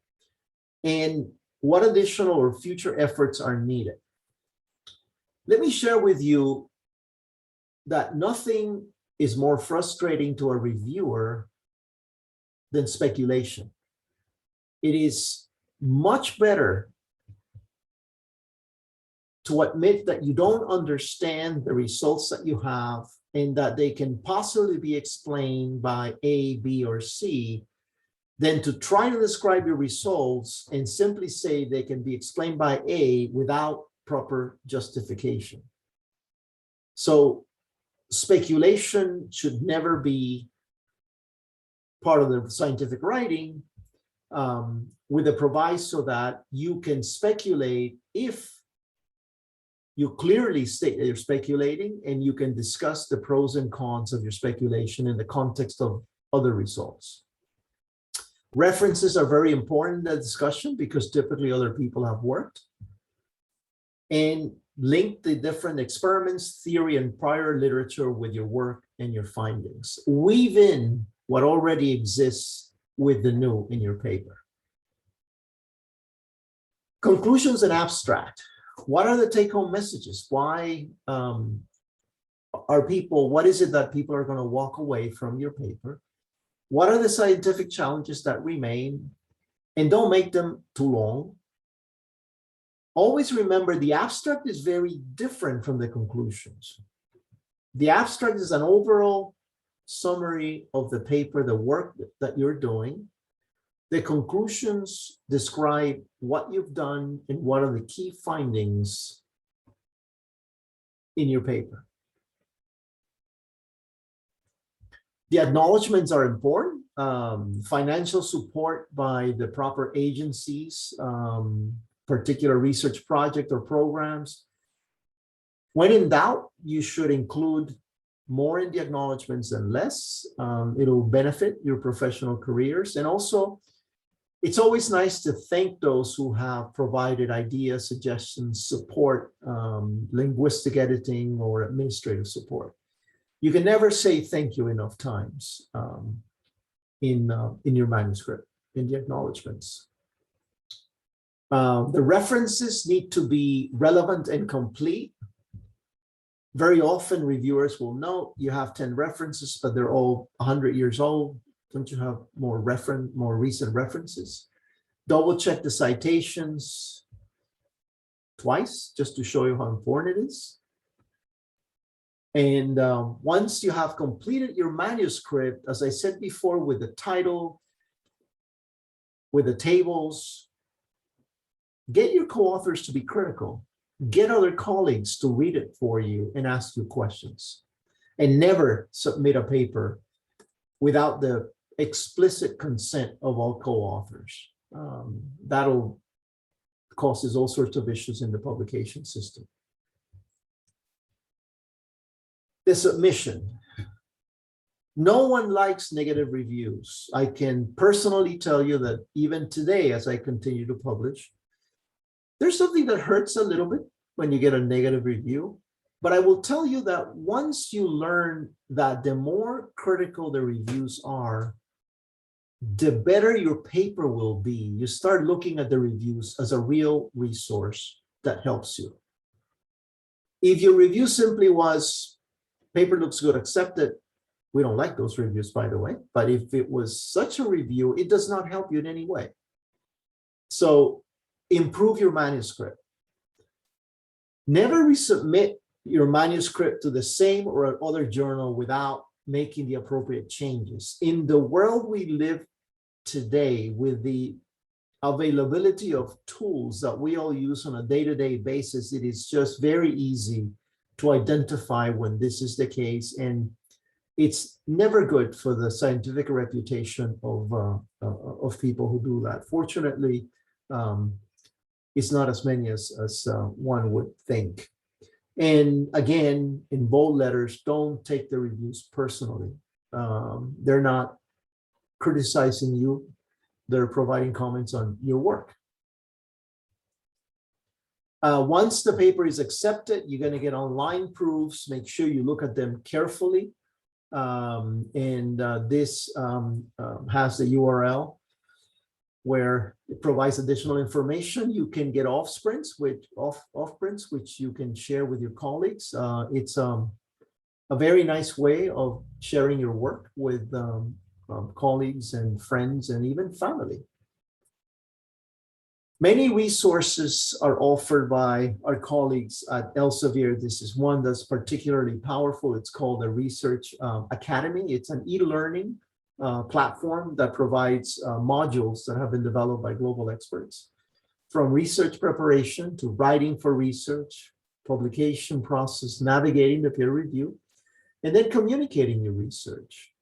And what additional or future efforts are needed? Let me share with you that nothing is more frustrating to a reviewer than speculation. It is much better to admit that you don't understand the results that you have and that they can possibly be explained by A, B, or C, than to try to describe your results and simply say they can be explained by A without proper justification. So speculation should never be part of the scientific writing, with a proviso that you can speculate if you clearly state that you're speculating, and you can discuss the pros and cons of your speculation in the context of other results. References are very important in the discussion because typically other people have worked. And link the different experiments, theory, and prior literature with your work and your findings. Weave in what already exists with the new in your paper. Conclusions and abstract. What are the take-home messages? Why what is it that people are going to walk away from your paper? What are the scientific challenges that remain? And don't make them too long. Always remember the abstract is very different from the conclusions. The abstract is an overall summary of the paper, the work that you're doing. The conclusions describe what you've done and what are the key findings in your paper. The acknowledgements are important. Financial support by the proper agencies, particular research project or programs. When in doubt, you should include more in the acknowledgements than less. It'll benefit your professional careers. And also, it's always nice to thank those who have provided ideas, suggestions, support, linguistic editing, or administrative support. You can never say thank you enough times in your manuscript, in the acknowledgements. The references need to be relevant and complete. Very often reviewers will note you have 10 references, but they're all 100 years old. Don't you have more recent references? Double check the citations twice just to show you how important it is. And once you have completed your manuscript, as I said before, with the title, with the tables, get your co-authors to be critical. Get other colleagues to read it for you and ask you questions. And never submit a paper without the explicit consent of all co-authors. That'll causes all sorts of issues in the publication system. The submission. No one likes negative reviews. I can personally tell you that even today, as I continue to publish, there's something that hurts a little bit when you get a negative review. But I will tell you that once you learn that the more critical the reviews are, the better your paper will be. You start looking at the reviews as a real resource that helps you. If your review simply was, paper looks good, accept it, we don't like those reviews, by the way, but if it was such a review, it does not help you in any way. So improve your manuscript. Never resubmit your manuscript to the same or other journal without making the appropriate changes. In the world we live today, with the availability of tools that we all use on a day-to-day basis, it is just very easy to identify when this is the case. And it's never good for the scientific reputation of people who do that. Fortunately, it's not as many as one would think. And again, in bold letters, don't take the reviews personally. They're not criticizing you. They're providing comments on your work. Once the paper is accepted, you're going to get online proofs. Make sure you look at them carefully. This has the URL where it provides additional information. You can get offprints, which you can share with your colleagues. It's a very nice way of sharing your work with colleagues and friends and even family. Many resources are offered by our colleagues at Elsevier. This is one that's particularly powerful. It's called the Research Academy. It's an e-learning platform that provides modules that have been developed by global experts, from research preparation to writing for research, publication process, navigating the peer review, and then communicating your research.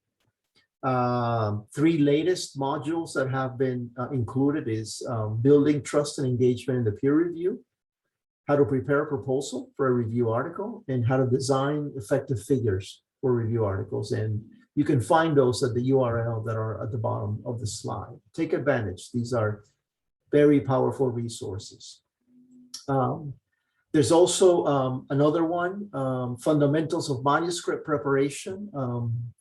3 latest modules that have been included is building trust and engagement in the peer review, how to prepare a proposal for a review article, and how to design effective figures for review articles. And you can find those at the URL that are at the bottom of the slide. Take advantage. These are very powerful resources. There's also another one, Fundamentals of Manuscript Preparation.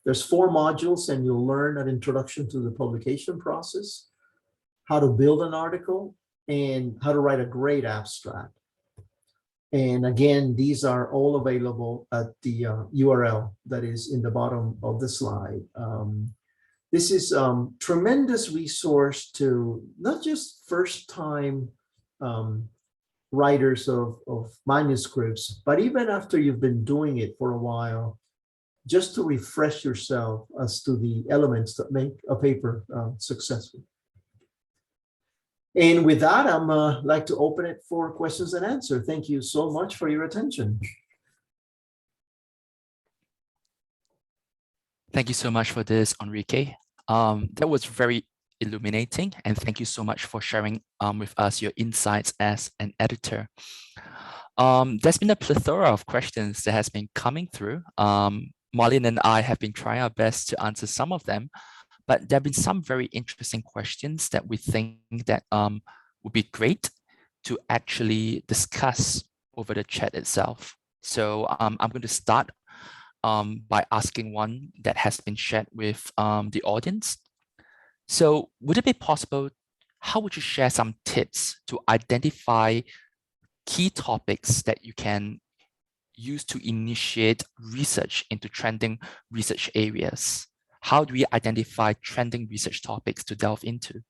There's 4 modules, and you'll learn an introduction to the publication process, how to build an article, and how to write a great abstract. And again, these are all available at the URL that is in the bottom of the slide. This is a tremendous resource to not just first-time writers of manuscripts, but even after you've been doing it for a while, just to refresh yourself as to the elements that make a paper successful. And with that, I'm like to open it for questions and answers. Thank you so much for your attention. Thank you so much for this, Enrique. That was very illuminating, and thank you so much for sharing with us your insights as an editor. There's been a plethora of questions that has been coming through. Marlene and I have been trying our best to answer some of them, but there have been some very interesting questions that we think that would be great to actually discuss over the chat itself. So I'm going to start by asking one that has been shared with the audience. So would it be possible, how would you share some tips to identify key topics that you can use to initiate research into trending research areas? How do we identify trending research topics to delve into?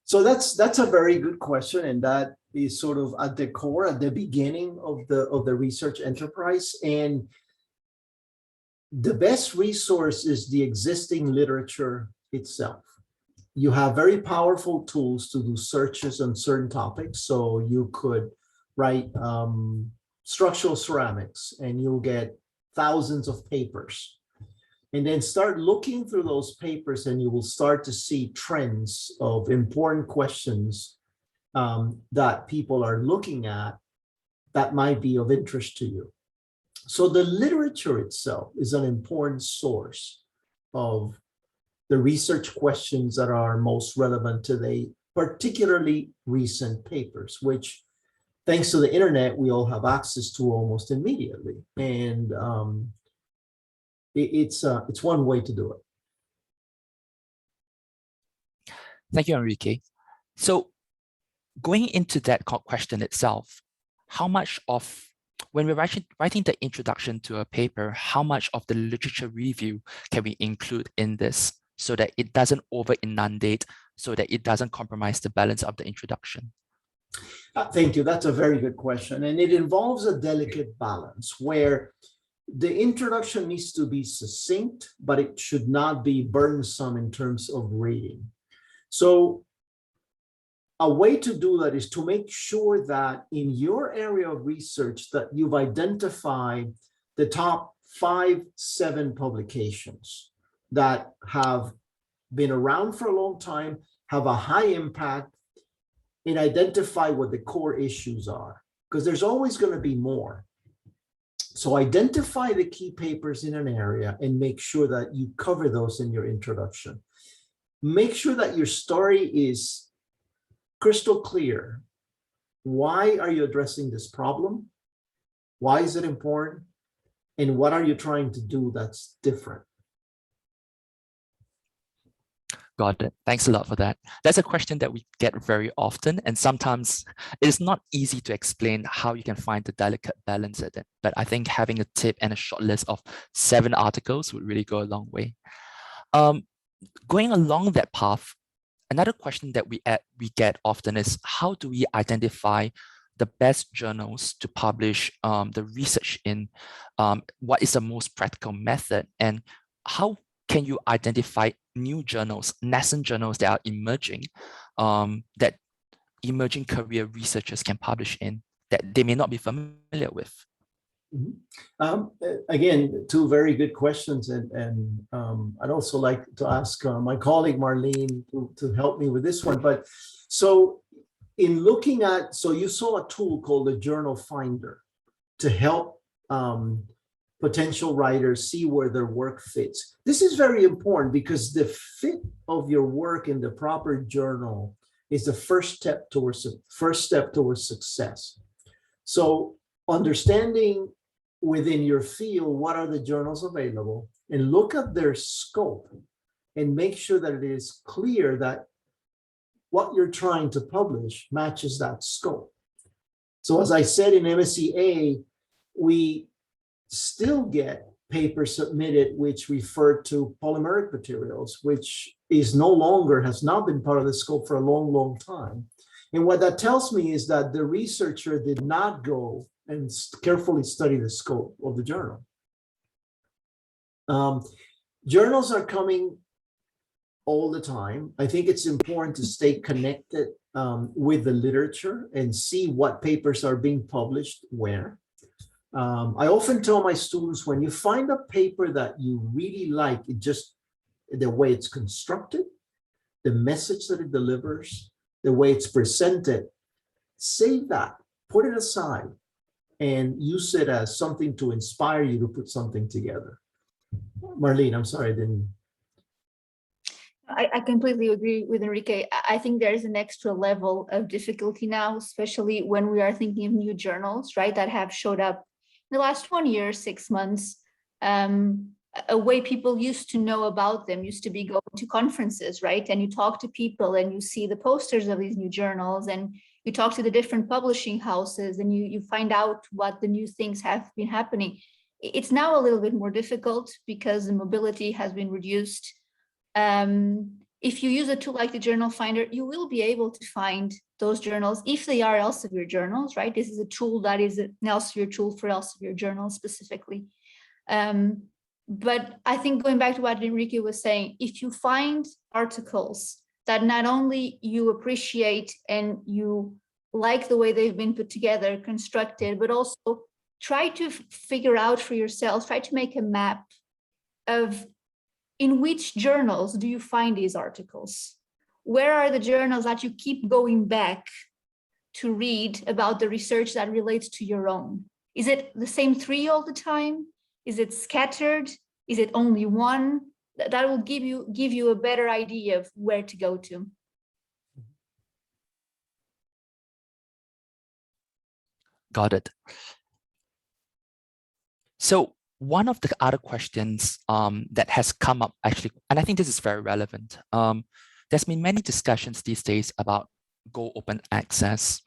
So that's a very good question, and that is sort of at the core, at the beginning of the research enterprise. And the best resource is the existing literature itself. You have very powerful tools to do searches on certain topics. So you could write structural ceramics, and you'll get thousands of papers. And then start looking through those papers, and you will start to see trends of important questions that people are looking at that might be of interest to you. So the literature itself is an important source of the research questions that are most relevant to the particularly recent papers, which, thanks to the internet, we all have access to almost immediately. And it's one way to do it. Thank you, Enrique. So going into that question itself, how much of when we're writing the introduction to a paper, how much of the literature review can we include in this so that it doesn't over inundate, so that it doesn't compromise the balance of the introduction? Thank you. That's a very good question. And it involves a delicate balance where the introduction needs to be succinct, but it should not be burdensome in terms of reading. So a way to do that is to make sure that in your area of research that you've identified the top 5-7 publications that have been around for a long time, have a high impact, and identify what the core issues are, because there's always going to be more. So identify the key papers in an area and make sure that you cover those in your introduction. Make sure that your story is crystal clear. Why are you addressing this problem? Why is it important? And what are you trying to do that's different? Got it. Thanks a lot for that. That's a question that we get very often, and sometimes it's not easy to explain how you can find the delicate balance at it. But I think having a tip and a short list of 7 articles would really go a long way. Going along that path, another question that we get often is, how do we identify the best journals to publish the research in? What is the most practical method, and how can you identify new journals, nascent journals that are emerging, that emerging career researchers can publish in, that they may not be familiar with? Again, 2 very good questions, and I'd also like to ask my colleague Marlene to help me with this one. But so in looking at, so you saw a tool called the Journal Finder to help potential writers see where their work fits. This is very important because the fit of your work in the proper journal is the first step towards success. So understanding within your field, what are the journals available, and look at their scope and make sure that it is clear that what you're trying to publish matches that scope. So as I said, in MSEA, we still get papers submitted which refer to polymeric materials, which is no longer, has not been part of the scope for a long, long time. And what that tells me is that the researcher did not go and carefully study the scope of the journal. Journals are coming all the time. I think it's important to stay connected with the literature and see what papers are being published where. I often tell my students, when you find a paper that you really like, it just, the way it's constructed, the message that it delivers, the way it's presented, save that, put it aside, and use it as something to inspire you to put something together. Marlene, I'm sorry, I didn't. I completely agree with Enrique. I think there is an extra level of difficulty now, especially when we are thinking of new journals, right, that have showed up in the last 1 year, 6 months. A way people used to know about them used to be going to conferences, right? And you talk to people and you see the posters of these new journals, and you talk to the different publishing houses, and you find out what the new things have been happening. It's now a little bit more difficult because the mobility has been reduced. If you use a tool like the Journal Finder, you will be able to find those journals if they are Elsevier journals, right? This is a tool that is an Elsevier tool for Elsevier journals specifically. But I think going back to what Enrique was saying, if you find articles that not only you appreciate and you like the way they've been put together, constructed, but also try to figure out for yourself, try to make a map of in which journals do you find these articles? Where are the journals that you keep going back to read about the research that relates to your own? Is it the same 3 all the time? Is it scattered? Is it only one? That will give you a better idea of where to go to. Got it. So one of the other questions that has come up actually, and I think this is very relevant. There's been many discussions these days about Go Open Access.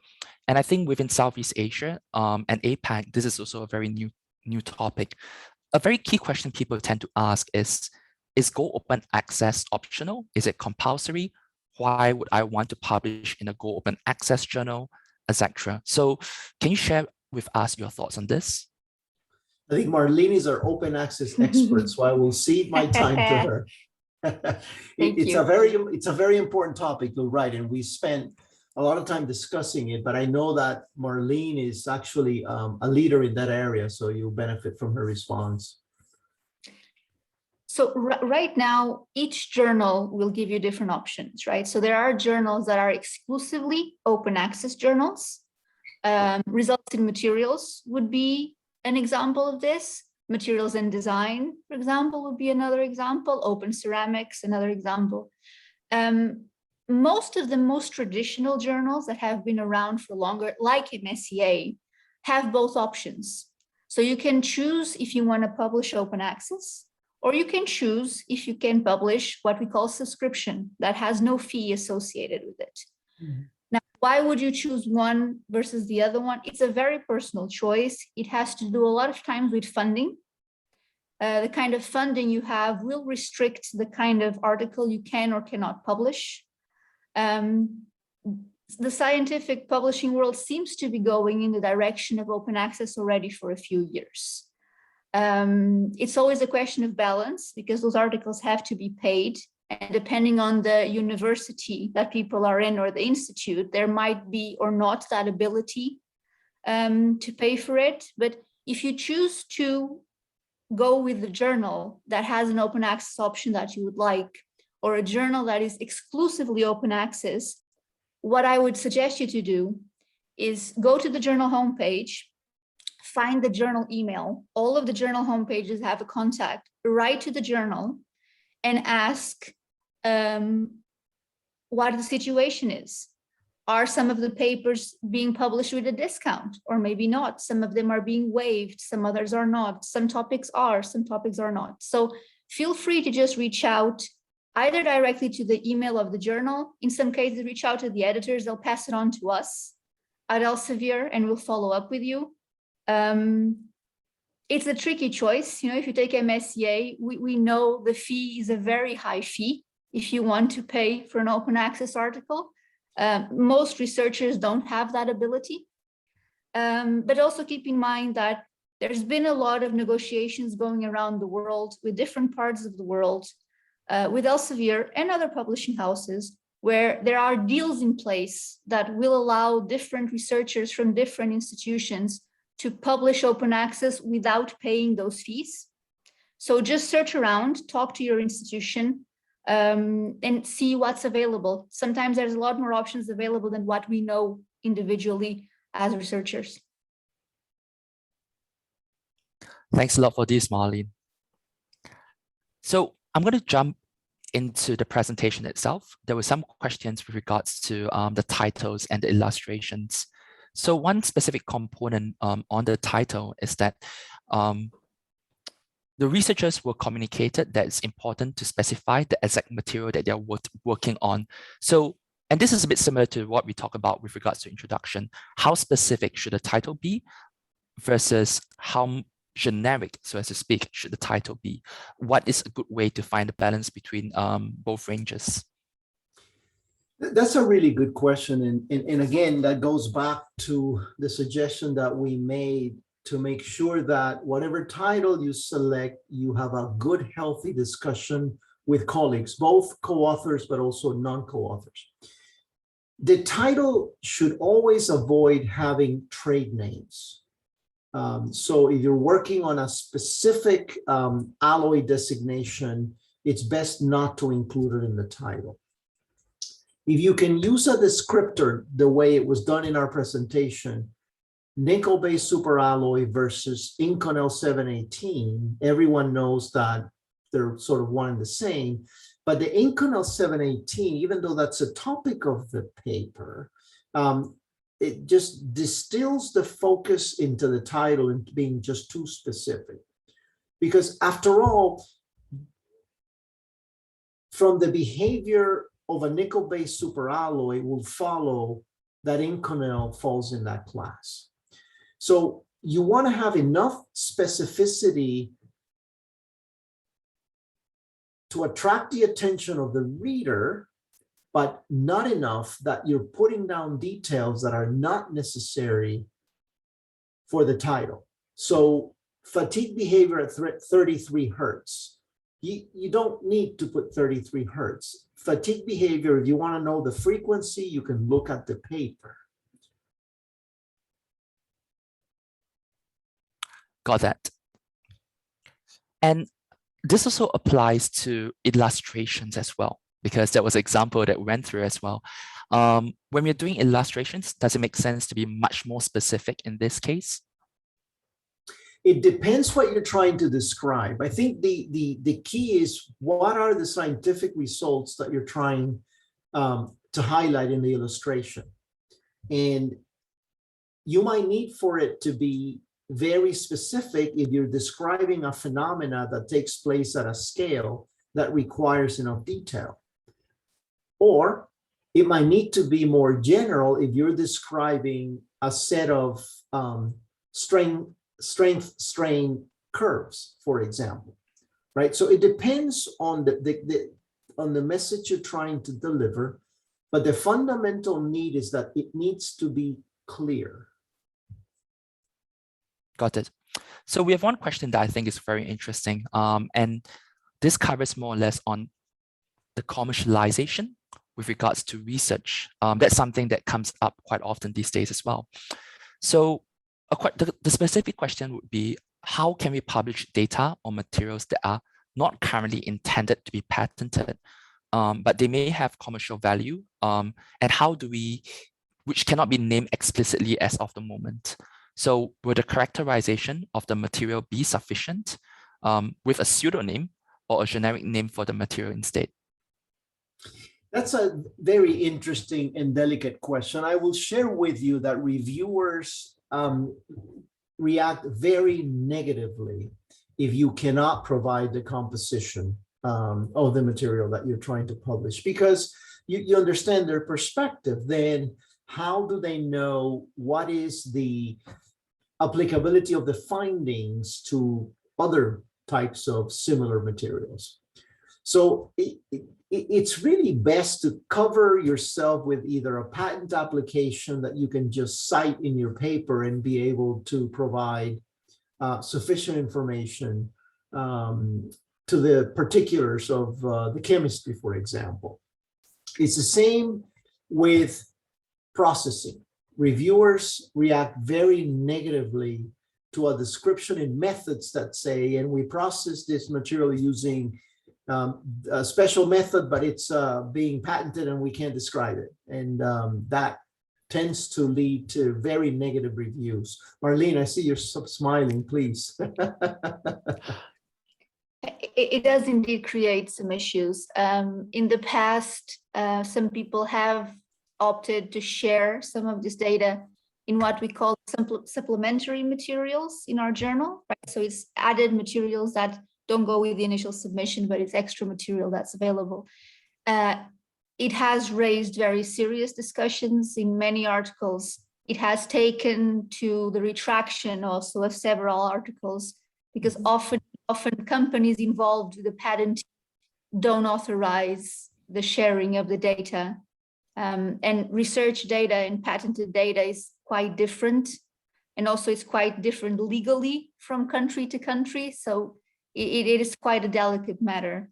And I think within Southeast Asia and APAC, this is also a very new topic. A very key question people tend to ask is Go Open Access optional? Is it compulsory? Why would I want to publish in a Go Open Access journal, etc.? So can you share with us your thoughts on this? I think Marlene is our open access expert, so I will cede my time to her. It's a very important topic, you're right, and we spent a lot of time discussing it, but I know that Marlene is actually a leader in that area, so you'll benefit from her response. So right now, each journal will give you different options, right? So there are journals that are exclusively open access journals. Results in materials would be an example of this. Materials and design, for example, would be another example. Open ceramics, another example. Most of the most traditional journals that have been around for longer, like MSEA, have both options. So you can choose if you want to publish open access, or you can choose if you can publish what we call subscription that has no fee associated with it. Mm-hmm. Now, why would you choose one versus the other one? It's a very personal choice. It has to do a lot of times with funding. The kind of funding you have will restrict the kind of article you can or cannot publish. The scientific publishing world seems to be going in the direction of open access already for a few years. It's always a question of balance because those articles have to be paid. And depending on the university that people are in or the institute, there might be or not that ability to pay for it. But if you choose to go with the journal that has an open access option that you would like, or a journal that is exclusively open access, what I would suggest you to do is go to the journal homepage, find the journal email. All of the journal homepages have a contact. Write to the journal and ask what the situation is. Are some of the papers being published with a discount, or maybe not? Some of them are being waived, some others are not. Some topics are, some topics are not. So feel free to just reach out either directly to the email of the journal. In some cases, reach out to the editors, they'll pass it on to us at Elsevier and we'll follow up with you. It's a tricky choice. You know, if you take MSEA, we know the fee is a very high fee if you want to pay for an open access article. Most researchers don't have that ability. But also keep in mind that there's been a lot of negotiations going around the world with different parts of the world, with Elsevier and other publishing houses, where there are deals in place that will allow different researchers from different institutions to publish open access without paying those fees. So just search around, talk to your institution, and see what's available. Sometimes there's a lot more options available than what we know individually as researchers. Thanks a lot for this, Marlene. So I'm going to jump into the presentation itself. There were some questions with regards to the titles and the illustrations. So one specific component on the title is that the researchers were communicated that it's important to specify the exact material that they're working on. So, and this is a bit similar to what we talk about with regards to introduction. How specific should the title be versus how generic, so as to speak, should the title be? What is a good way to find a balance between both ranges? That's a really good question. And again, that goes back to the suggestion that we made to make sure that whatever title you select, you have a good, healthy discussion with colleagues, both co-authors, but also non-co-authors. The title should always avoid having trade names. So if you're working on a specific alloy designation, it's best not to include it in the title. If you can use a descriptor the way it was done in our presentation, nickel-based superalloy versus Inconel 718, everyone knows that they're sort of one and the same. But the Inconel 718, even though that's a topic of the paper, it just distills the focus into the title and being just too specific. Because after all, from the behavior of a nickel-based superalloy will follow that Inconel falls in that class. So you want to have enough specificity to attract the attention of the reader, but not enough that you're putting down details that are not necessary for the title. So fatigue behavior at 33 hertz. You don't need to put 33 hertz. Fatigue behavior, if you want to know the frequency, you can look at the paper. Got that. And this also applies to illustrations as well, because that was an example that we went through as well. When we're doing illustrations, does it make sense to be much more specific in this case? It depends what you're trying to describe. I think the key is, what are the scientific results that you're trying to highlight in the illustration? And you might need for it to be very specific if you're describing a phenomena that takes place at a scale that requires enough detail. Or it might need to be more general if you're describing a set of strength strain curves, for example, right? So it depends on the message you're trying to deliver, but the fundamental need is that it needs to be clear. Got it. So we have one question that I think is very interesting, and this covers more or less on the commercialization with regards to research. That's something that comes up quite often these days as well. So the specific question would be, how can we publish data or materials that are not currently intended to be patented, but they may have commercial value, and how do we, which cannot be named explicitly as of the moment. So will the characterization of the material be sufficient with a pseudonym or a generic name for the material instead? That's a very interesting and delicate question. I will share with you that reviewers react very negatively if you cannot provide the composition of the material that you're trying to publish, because you understand their perspective. Then how do they know what is the applicability of the findings to other types of similar materials? So it's really best to cover yourself with either a patent application that you can just cite in your paper and be able to provide sufficient information to the particulars of the chemistry, for example. It's the same with processing. Reviewers react very negatively to a description in methods that say, and we process this material using a special method, but it's being patented and we can't describe it. And that tends to lead to very negative reviews. Marlene, I see you're smiling, please. It does indeed create some issues. In the past, some people have opted to share some of this data in what we call supplementary materials in our journal, right? So it's added materials that don't go with the initial submission, but it's extra material that's available. It has raised very serious discussions in many articles. It has taken to the retraction also of several articles, because often companies involved with the patent don't authorize the sharing of the data. And research data and patented data is quite different. And also it's quite different legally from country to country. So it is quite a delicate matter.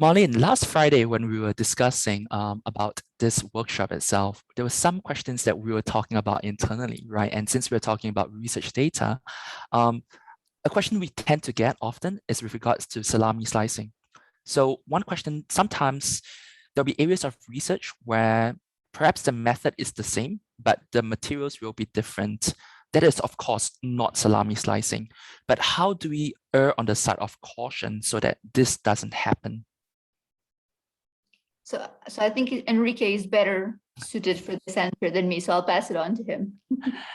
Marlene, last Friday when we were discussing about this workshop itself, there were some questions that we were talking about internally, right? And since we're talking about research data, a question we tend to get often is with regards to salami slicing. So one question, sometimes there'll be areas of research where perhaps the method is the same, but the materials will be different. That is, of course, not salami slicing. But how do we err on the side of caution so that this doesn't happen? So I think Enrique is better suited for this answer than me, so I'll pass it on to him.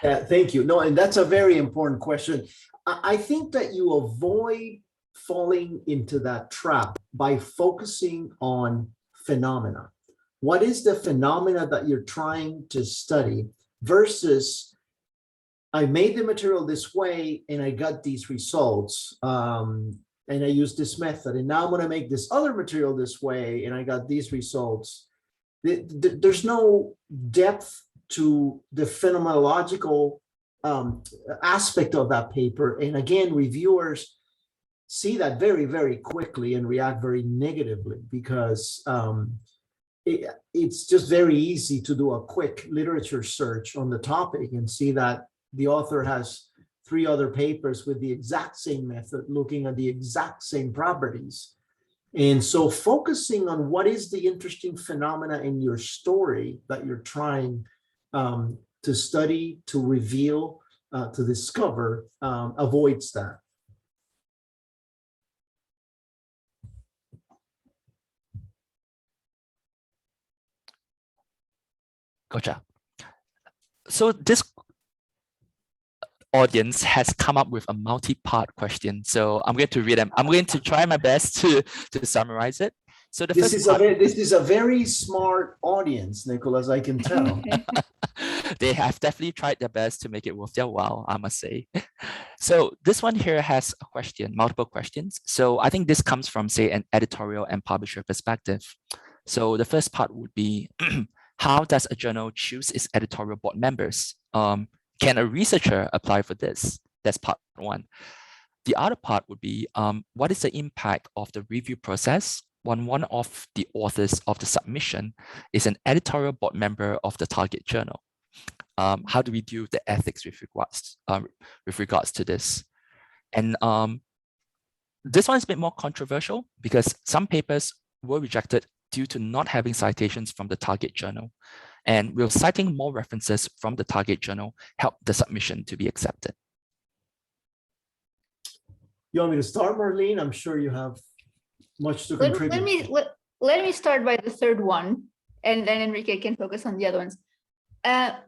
Thank you. No, and that's a very important question. I think that you avoid falling into that trap by focusing on phenomena, what is the phenomena that you're trying to study versus I made the material this way and I got these results. And I used this method, and now I'm going to make this other material this way, and I got these results. There's no depth to the phenomenological aspect of that paper. And again, reviewers see that very, very quickly and react very negatively because it's just very easy to do a quick literature search on the topic and see that the author has 3 other papers with the exact same method, looking at the exact same properties. And so focusing on what is the interesting phenomena in your story that you're trying to study, to reveal, to discover, avoids that. Gotcha. So this audience has come up with a multi-part question. So I'm going to read them. I'm going to try my best to summarize it. So this is a very smart audience, Nicholas, I can tell. They have definitely tried their best to make it worth their while, I must say. So this one here has a question, multiple questions. So I think this comes from, say, an editorial and publisher perspective. So the first part would be, how does a journal choose its editorial board members? Can a researcher apply for this? That's part one. The other part would be, what is the impact of the review process when one of the authors of the submission is an editorial board member of the target journal? How do we deal with the ethics with regards to this? And this one is a bit more controversial because some papers were rejected due to not having citations from the target journal. And will citing more references from the target journal help the submission to be accepted? You want me to start, Marlene? I'm sure you have much to contribute. Let me start by the third one, and then Enrique can focus on the other ones.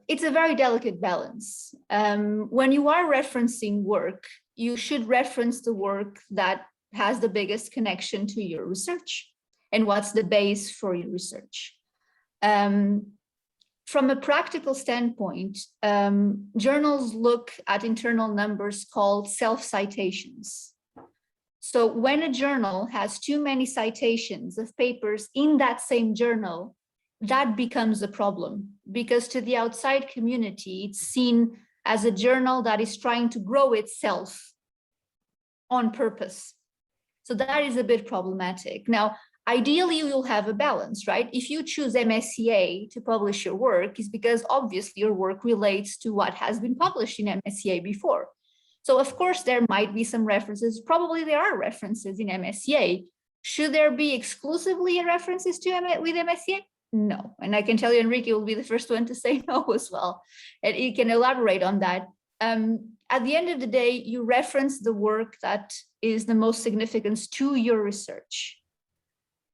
It's a very delicate balance. When you are referencing work, you should reference the work that has the biggest connection to your research and what's the base for your research. From a practical standpoint, journals look at internal numbers called self-citations. So when a journal has too many citations of papers in that same journal, that becomes a problem because to the outside community, it's seen as a journal that is trying to grow itself on purpose. So that is a bit problematic. Now, ideally, you'll have a balance, right? If you choose MSCA to publish your work, is because obviously your work relates to what has been published in MSCA before. So of course, there might be some references. Probably there are references in MSCA. Should there be exclusively references to with MSCA? No. And I can tell you, Enrique will be the first one to say no as well. And he can elaborate on that. At the end of the day, you reference the work that is the most significant to your research.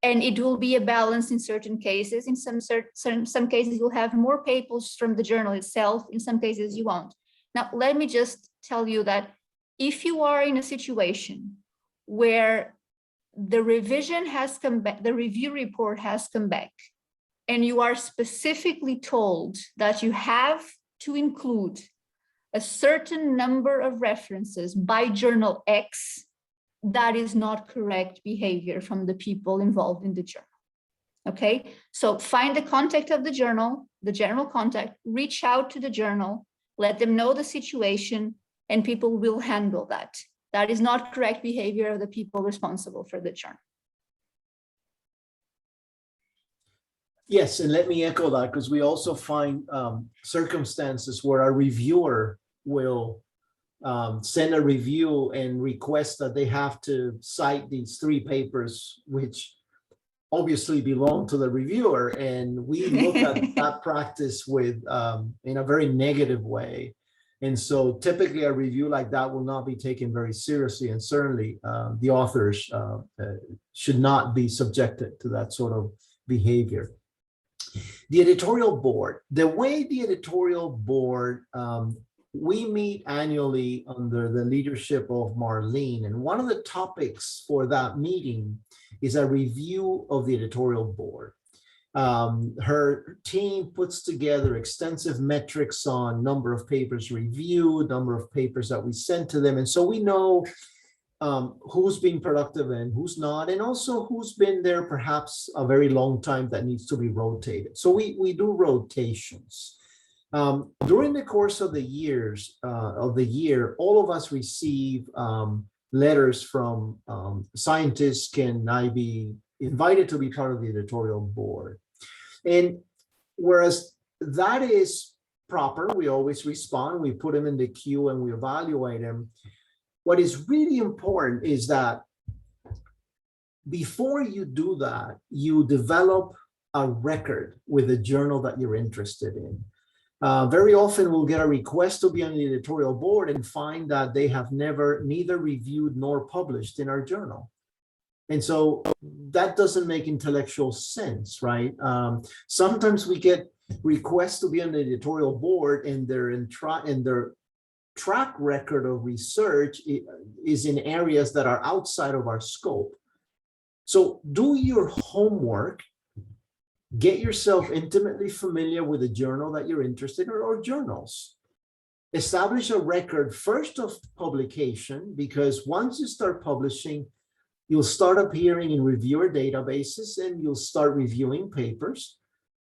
And it will be a balance in certain cases. In some cases, you'll have more papers from the journal itself. In some cases, you won't. Now, let me just tell you that if you are in a situation where the revision has come back, the review report has come back, and you are specifically told that you have to include a certain number of references by journal X, that is not correct behavior from the people involved in the journal. Okay, so find the contact of the journal, the general contact, reach out to the journal, let them know the situation, and people will handle that. That is not correct behavior of the people responsible for the journal. Yes, and let me echo that because we also find circumstances where a reviewer will send a review and request that they have to cite these 3 papers, which obviously belong to the reviewer. And we look at that practice with in a very negative way. And so typically a review like that will not be taken very seriously. And certainly the authors should not be subjected to that sort of behavior. The editorial board, the way the editorial board, we meet annually under the leadership of Marlene, and one of the topics for that meeting is a review of the editorial board. Her team puts together extensive metrics on number of papers reviewed, number of papers that we sent to them. And so we know who's being productive and who's not, and also who's been there perhaps a very long time that needs to be rotated. So we do rotations. During the course of the year, all of us receive letters from scientists. Can I be invited to be part of the editorial board? And whereas that is proper, we always respond, we put them in the queue and we evaluate them. What is really important is that before you do that, you develop a record with the journal that you're interested in. Very often we'll get a request to be on the editorial board and find that they have neither reviewed nor published in our journal. And so that doesn't make intellectual sense, right? Sometimes we get requests to be on the editorial board and their track record of research is in areas that are outside of our scope. So do your homework, get yourself intimately familiar with the journal that you're interested in or journals. Establish a record first of publication, because once you start publishing, you'll start appearing in reviewer databases and you'll start reviewing papers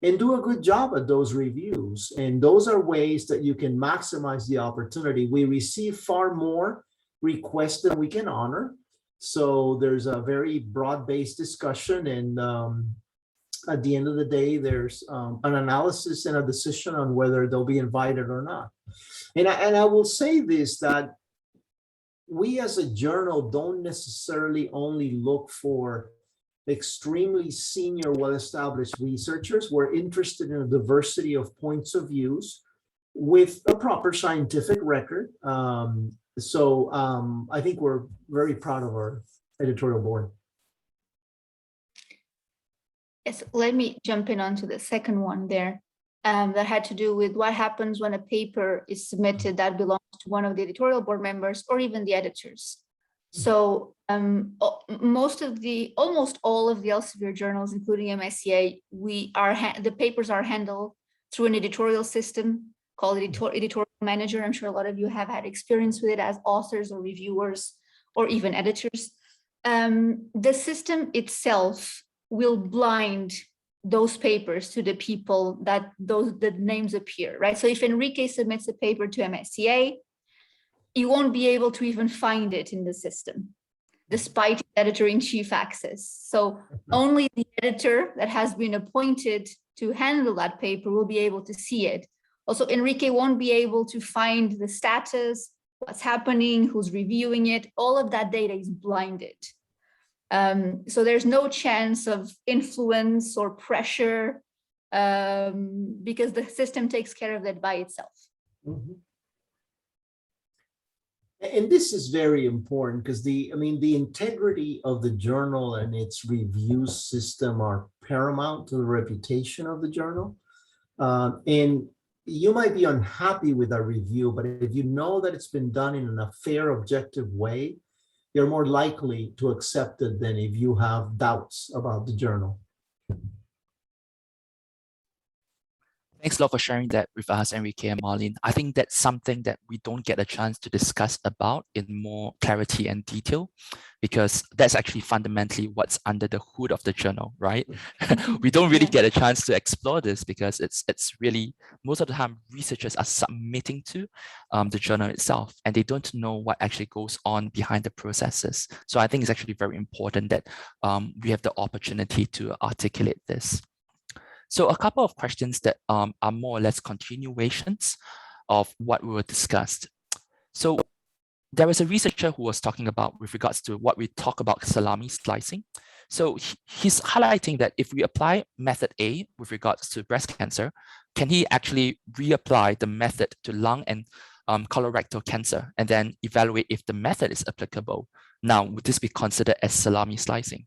and do a good job at those reviews. And those are ways that you can maximize the opportunity. We receive far more requests than we can honor. So there's a very broad-based discussion. And at the end of the day, there's an analysis and a decision on whether they'll be invited or not. And I will say this, that we as a journal don't necessarily only look for extremely senior, well-established researchers. We're interested in a diversity of points of views with a proper scientific record. So I think we're very proud of our editorial board. Yes, let me jump in onto the second one there. That had to do with what happens when a paper is submitted that belongs to one of the editorial board members or even the editors. So almost all of the Elsevier journals, including MSCA, the papers are handled through an editorial system called Editorial Manager. I'm sure a lot of you have had experience with it as authors or reviewers or even editors. The system itself will blind those papers to the people that the names appear, right? So if Enrique submits a paper to MSCA, you won't be able to even find it in the system, despite editor-in-chief access. So only the editor that has been appointed to handle that paper will be able to see it. Also, Enrique won't be able to find the status, what's happening, who's reviewing it. All of that data is blinded. So there's no chance of influence or pressure because the system takes care of that by itself. Mm-hmm. And this is very important because the integrity of the journal and its review system are paramount to the reputation of the journal. And you might be unhappy with a review, but if you know that it's been done in a fair, objective way, you're more likely to accept it than if you have doubts about the journal. Thanks a lot for sharing that with us, Enrique and Marlene. I think that's something that we don't get a chance to discuss about in more clarity and detail, because that's actually fundamentally what's under the hood of the journal, right? We don't really get a chance to explore this because it's really, most of the time, researchers are submitting to the journal itself, and they don't know what actually goes on behind the processes. So I think it's actually very important that we have the opportunity to articulate this. So a couple of questions that are more or less continuations of what we were discussed. So there was a researcher who was talking about with regards to what we talk about salami slicing. So he's highlighting that if we apply method A with regards to breast cancer, can he actually reapply the method to lung and colorectal cancer and then evaluate if the method is applicable? Now, would this be considered as salami slicing?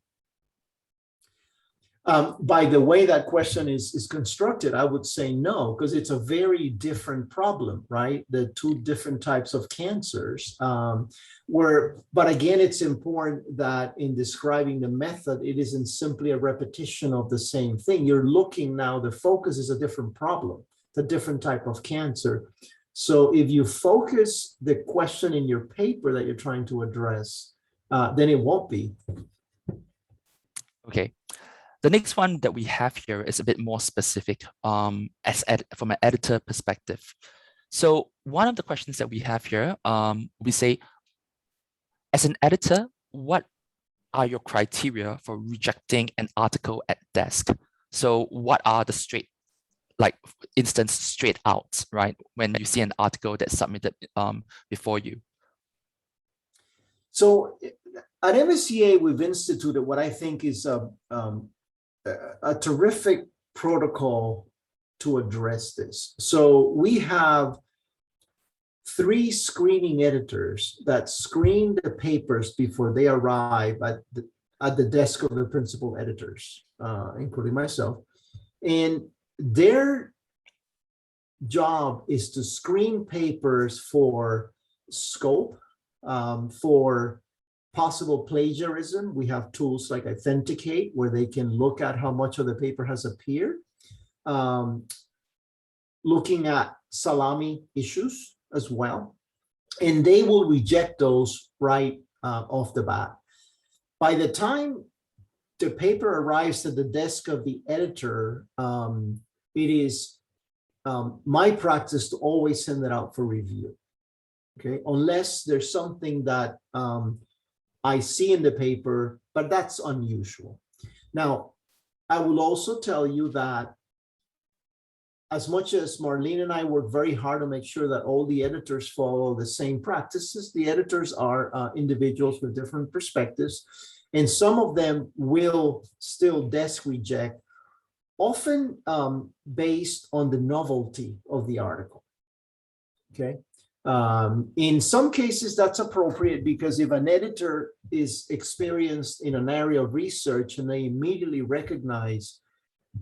By the way that question is constructed, I would say no, because it's a very different problem, right? The two different types of cancers. But again, it's important that in describing the method, it isn't simply a repetition of the same thing. You're looking now, the focus is a different problem, it's a different type of cancer. So if you focus the question in your paper that you're trying to address, then it won't be. Okay. The next one that we have here is a bit more specific from an editor perspective. So one of the questions that we have here, we say, as an editor, what are your criteria for rejecting an article at desk? So what are the straight out, right? When you see an article that's submitted before you. So at MSCA, we've instituted what I think is a terrific protocol to address this. So we have 3 screening editors that screen the papers before they arrive at the desk of the principal editors, including myself. And their job is to screen papers for scope, for possible plagiarism. We have tools like Authenticate where they can look at how much of the paper has appeared, looking at salami issues as well. And they will reject those right off the bat. By the time the paper arrives at the desk of the editor, it is my practice to always send it out for review. Okay, unless there's something that I see in the paper, but that's unusual. Now, I will also tell you that as much as Marlene and I work very hard to make sure that all the editors follow the same practices, the editors are individuals with different perspectives, and some of them will still desk reject, often based on the novelty of the article. Okay. In some cases, that's appropriate because if an editor is experienced in an area of research and they immediately recognize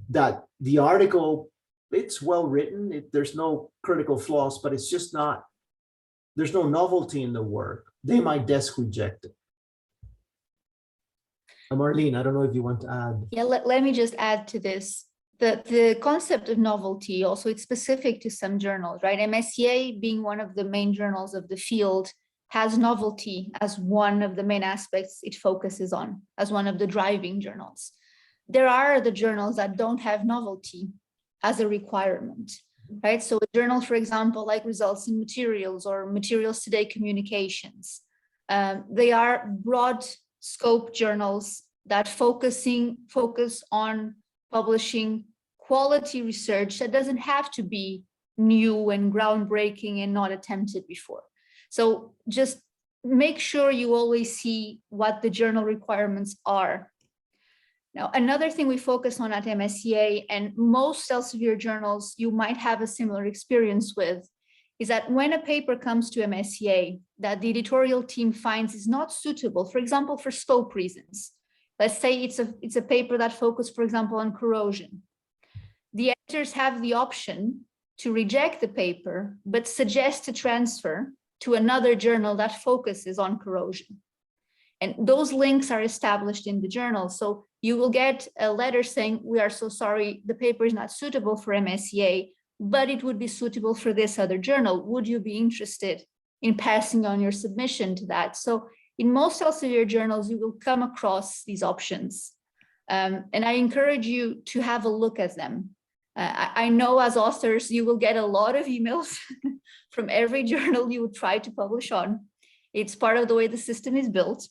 that the article, it's well written, there's no critical flaws, but it's just not, there's no novelty in the work, they might desk reject it. Marlene, I don't know if you want to add. Yeah, let me just add to this. The concept of novelty also, it's specific to some journals, right? MSCA being one of the main journals of the field has novelty as one of the main aspects it focuses on, as one of the driving journals. There are other journals that don't have novelty as a requirement, right? So a journal, for example, like Results in Materials or Materials Today Communications, they are broad scope journals that focus on publishing quality research that doesn't have to be new and groundbreaking and not attempted before. So just make sure you always see what the journal requirements are. Now, another thing we focus on at MSCA, and most Elsevier journals you might have a similar experience with, is that when a paper comes to MSCA that the editorial team finds is not suitable, for example, for scope reasons. Let's say it's a paper that focuses, for example, on corrosion. The editors have the option to reject the paper, but suggest a transfer to another journal that focuses on corrosion. And those links are established in the journal. So you will get a letter saying, we are so sorry, the paper is not suitable for MSCA, but it would be suitable for this other journal. Would you be interested in passing on your submission to that? So in most Elsevier journals, you will come across these options. And I encourage you to have a look at them. I know as authors, you will get a lot of emails from every journal you would try to publish on. It's part of the way the system is built.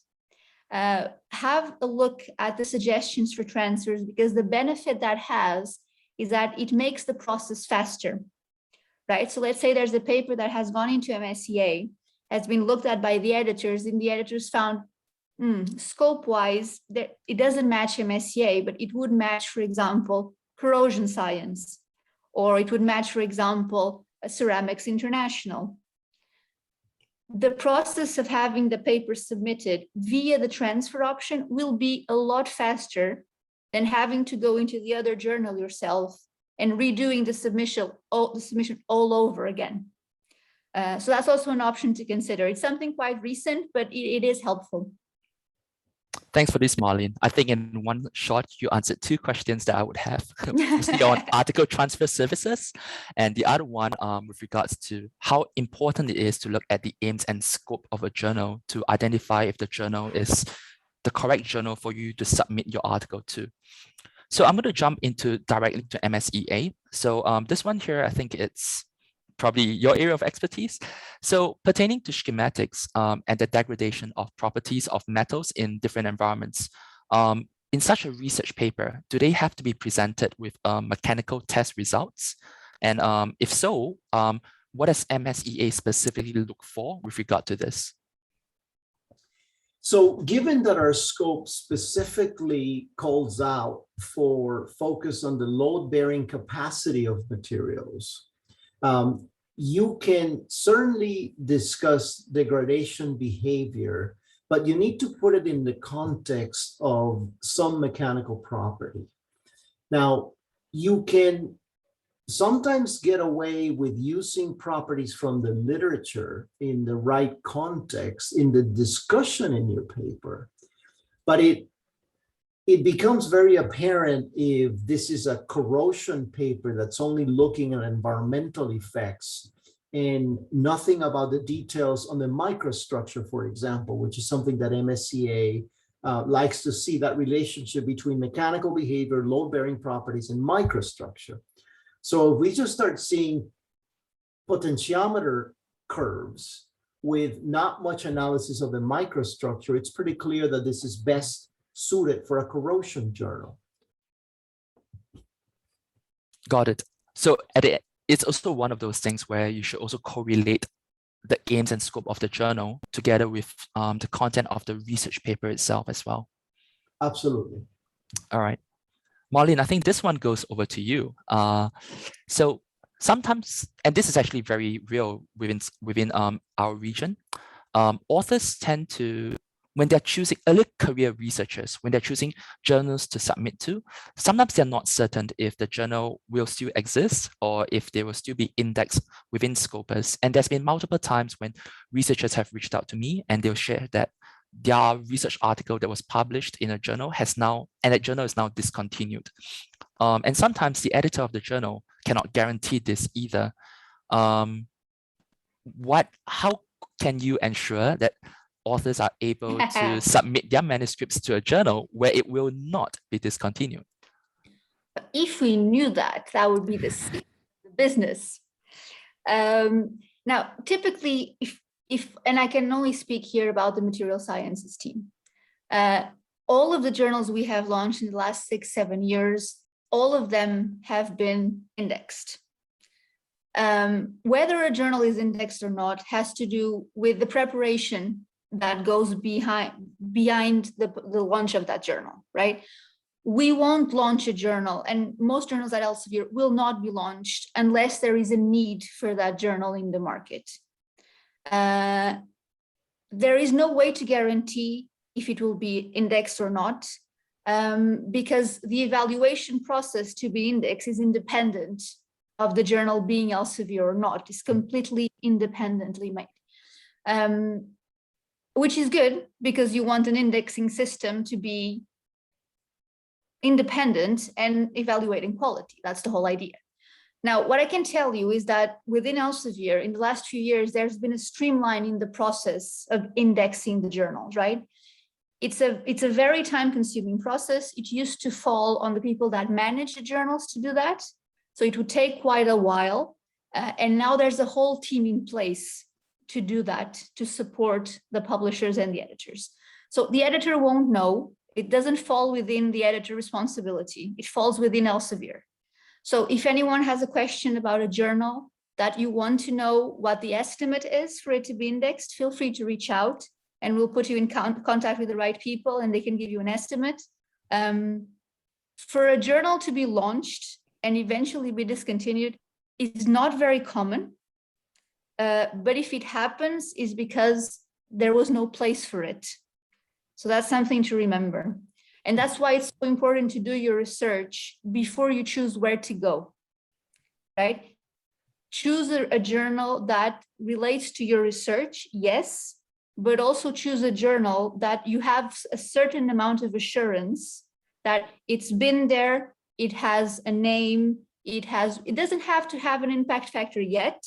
Have a look at the suggestions for transfers, because the benefit that has is that it makes the process faster, right? So let's say there's a paper that has gone into MSCA, has been looked at by the editors, and the editors found scope-wise, that it doesn't match MSCA, but it would match, for example, corrosion science, or it would match, for example, Ceramics International. The process of having the paper submitted via the transfer option will be a lot faster than having to go into the other journal yourself and redoing the submission all over again. So that's also an option to consider. It's something quite recent, but it is helpful. Thanks for this, Marlene. I think in one shot, you answered two questions that I would have. Mostly on article transfer services, and the other one with regards to how important it is to look at the aims and scope of a journal to identify if the journal is the correct journal for you to submit your article to. So I'm going to jump into directly to MSEA. So this one here, I think it's probably your area of expertise. So pertaining to schematics and the degradation of properties of metals in different environments, in such a research paper, do they have to be presented with mechanical test results? And if so, what does MSEA specifically look for with regard to this? So given that our scope specifically calls out for focus on the load-bearing capacity of materials, you can certainly discuss degradation behavior, but you need to put it in the context of some mechanical property. Now, you can sometimes get away with using properties from the literature in the right context in the discussion in your paper, but it becomes very apparent if this is a corrosion paper that's only looking at environmental effects and nothing about the details on the microstructure, for example, which is something that MSEA likes to see, that relationship between mechanical behavior, load-bearing properties, and microstructure. So if we just start seeing potentiometer curves with not much analysis of the microstructure, it's pretty clear that this is best suited for a corrosion journal. Got it. So it's also one of those things where you should also correlate the aims and scope of the journal together with the content of the research paper itself as well. Absolutely. All right. Marlene, I think this one goes over to you. So sometimes, and this is actually very real within our region, authors tend to, when they're choosing early career researchers, when they're choosing journals to submit to, sometimes they're not certain if the journal will still exist or if they will still be indexed within Scopus. And there's been multiple times when researchers have reached out to me and they'll share that their research article that was published in a journal and that journal is now discontinued. And sometimes the editor of the journal cannot guarantee this either. How can you ensure that authors are able to submit their manuscripts to a journal where it will not be discontinued? If we knew that, that would be the business. Now, typically, and I can only speak here about the material sciences team. All of the journals we have launched in the last 6-7 years, all of them have been indexed. Whether a journal is indexed or not has to do with the preparation that goes behind the launch of that journal, right? We won't launch a journal, and most journals at Elsevier will not be launched unless there is a need for that journal in the market. There is no way to guarantee if it will be indexed or not, because the evaluation process to be indexed is independent of the journal being Elsevier or not. It's completely independently made, which is good because you want an indexing system to be independent and evaluating quality. That's the whole idea. Now, what I can tell you is that within Elsevier, in the last few years, there's been a streamline in the process of indexing the journals, right? It's a very time-consuming process. It used to fall on the people that manage the journals to do that. So it would take quite a while. And now there's a whole team in place to do that, to support the publishers and the editors. So the editor won't know. It doesn't fall within the editor responsibility. It falls within Elsevier. So if anyone has a question about a journal that you want to know what the estimate is for it to be indexed, feel free to reach out and we'll put you in contact with the right people and they can give you an estimate. For a journal to be launched and eventually be discontinued is not very common. But if it happens, it's because there was no place for it. So that's something to remember. And that's why it's so important to do your research before you choose where to go, right? Choose a journal that relates to your research, yes, but also choose a journal that you have a certain amount of assurance that it's been there, it has a name, it doesn't have to have an impact factor yet,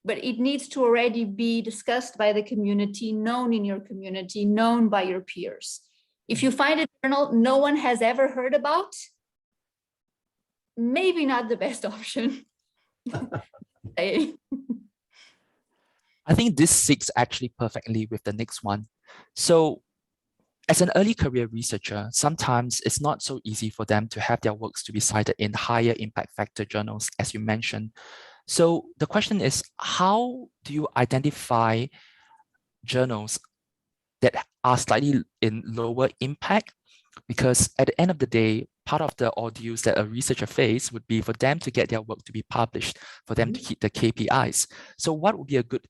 but it needs to already be discussed by the community, known in your community, known by your peers. If you find a journal no one has ever heard about, maybe not the best option. I think this syncs actually perfectly with the next one. So as an early career researcher, sometimes it's not so easy for them to have their works to be cited in higher impact factor journals, as you mentioned. So the question is, how do you identify journals that are slightly in lower impact? Because at the end of the day, part of the ordeals that a researcher face would be for them to get their work to be published, for them to hit the KPIs. So what would be a good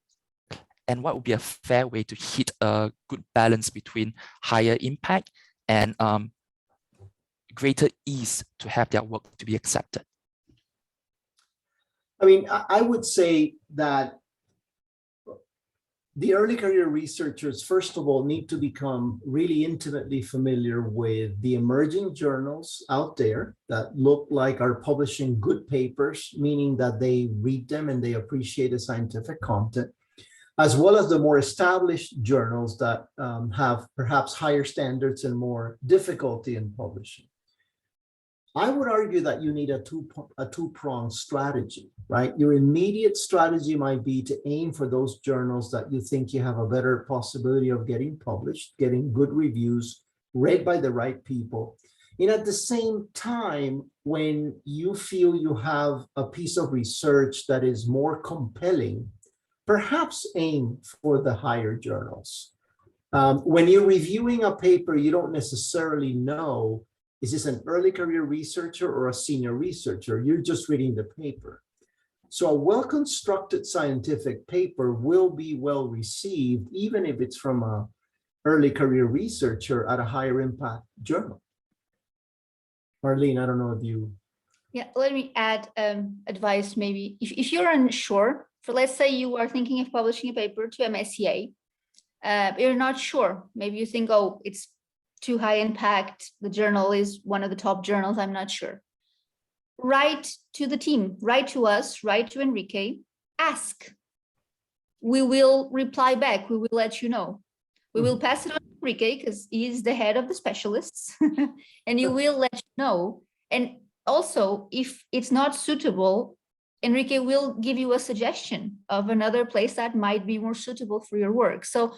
and what would be a fair way to hit a good balance between higher impact and greater ease to have their work to be accepted? I mean, I would say that the early career researchers, first of all, need to become really intimately familiar with the emerging journals out there that look like are publishing good papers, meaning that they read them and they appreciate the scientific content, as well as the more established journals that have perhaps higher standards and more difficulty in publishing. I would argue that you need a two-pronged strategy, right? Your immediate strategy might be to aim for those journals that you think you have a better possibility of getting published, getting good reviews, read by the right people. And at the same time, when you feel you have a piece of research that is more compelling, perhaps aim for the higher journals. When you're reviewing a paper, you don't necessarily know, is this an early career researcher or a senior researcher? You're just reading the paper. So a well-constructed scientific paper will be well received, even if it's from an early career researcher at a higher impact journal. Marlene, I don't know if you... Yeah, let me add advice maybe. If you're unsure, for let's say you are thinking of publishing a paper to MSCA, you're not sure. Maybe you think, oh, it's too high impact. The journal is one of the top journals. I'm not sure. Write to the team, write to us, write to Enrique, ask. We will reply back. We will let you know. We will pass it on to Enrique because he's the head of the specialists and he will let you know. And also, if it's not suitable, Enrique will give you a suggestion of another place that might be more suitable for your work. So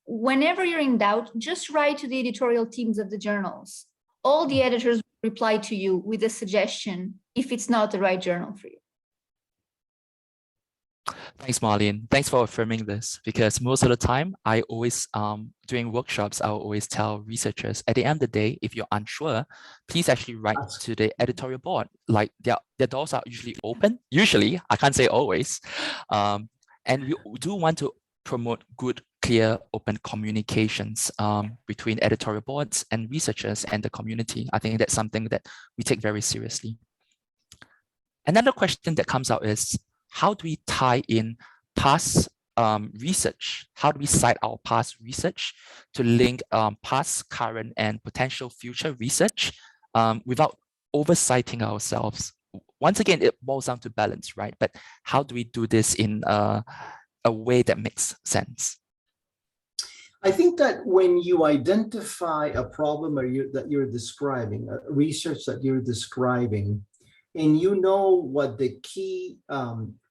whenever you're in doubt, just write to the editorial teams of the journals. All the editors will reply to you with a suggestion if it's not the right journal for you. Thanks, Marlene. Thanks for affirming this, because most of the time, I always, during workshops, I will always tell researchers, at the end of the day, if you're unsure, please actually write to the editorial board. Like their doors are usually open. Usually, I can't say always. And we do want to promote good, clear, open communications between editorial boards and researchers and the community. I think that's something that we take very seriously. Another question that comes out is, how do we tie in past research? How do we cite our past research to link past, current, and potential future research without oversighting ourselves? Once again, it boils down to balance, right? But how do we do this in a way that makes sense? I think that when you identify a problem that you're describing, a research that you're describing, and you know what the key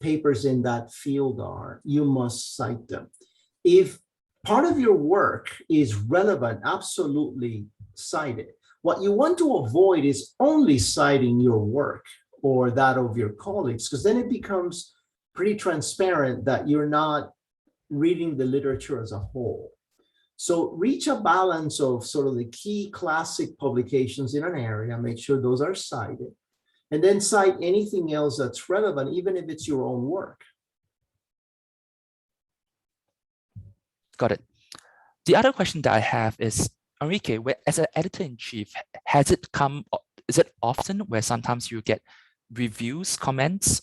papers in that field are, you must cite them. If part of your work is relevant, absolutely cite it. What you want to avoid is only citing your work or that of your colleagues, because then it becomes pretty transparent that you're not reading the literature as a whole. So reach a balance of sort of the key classic publications in an area, make sure those are cited, and then cite anything else that's relevant, even if it's your own work. Got it. The other question that I have is, Enrique, as an editor-in-chief, is it often where sometimes you get reviews, comments,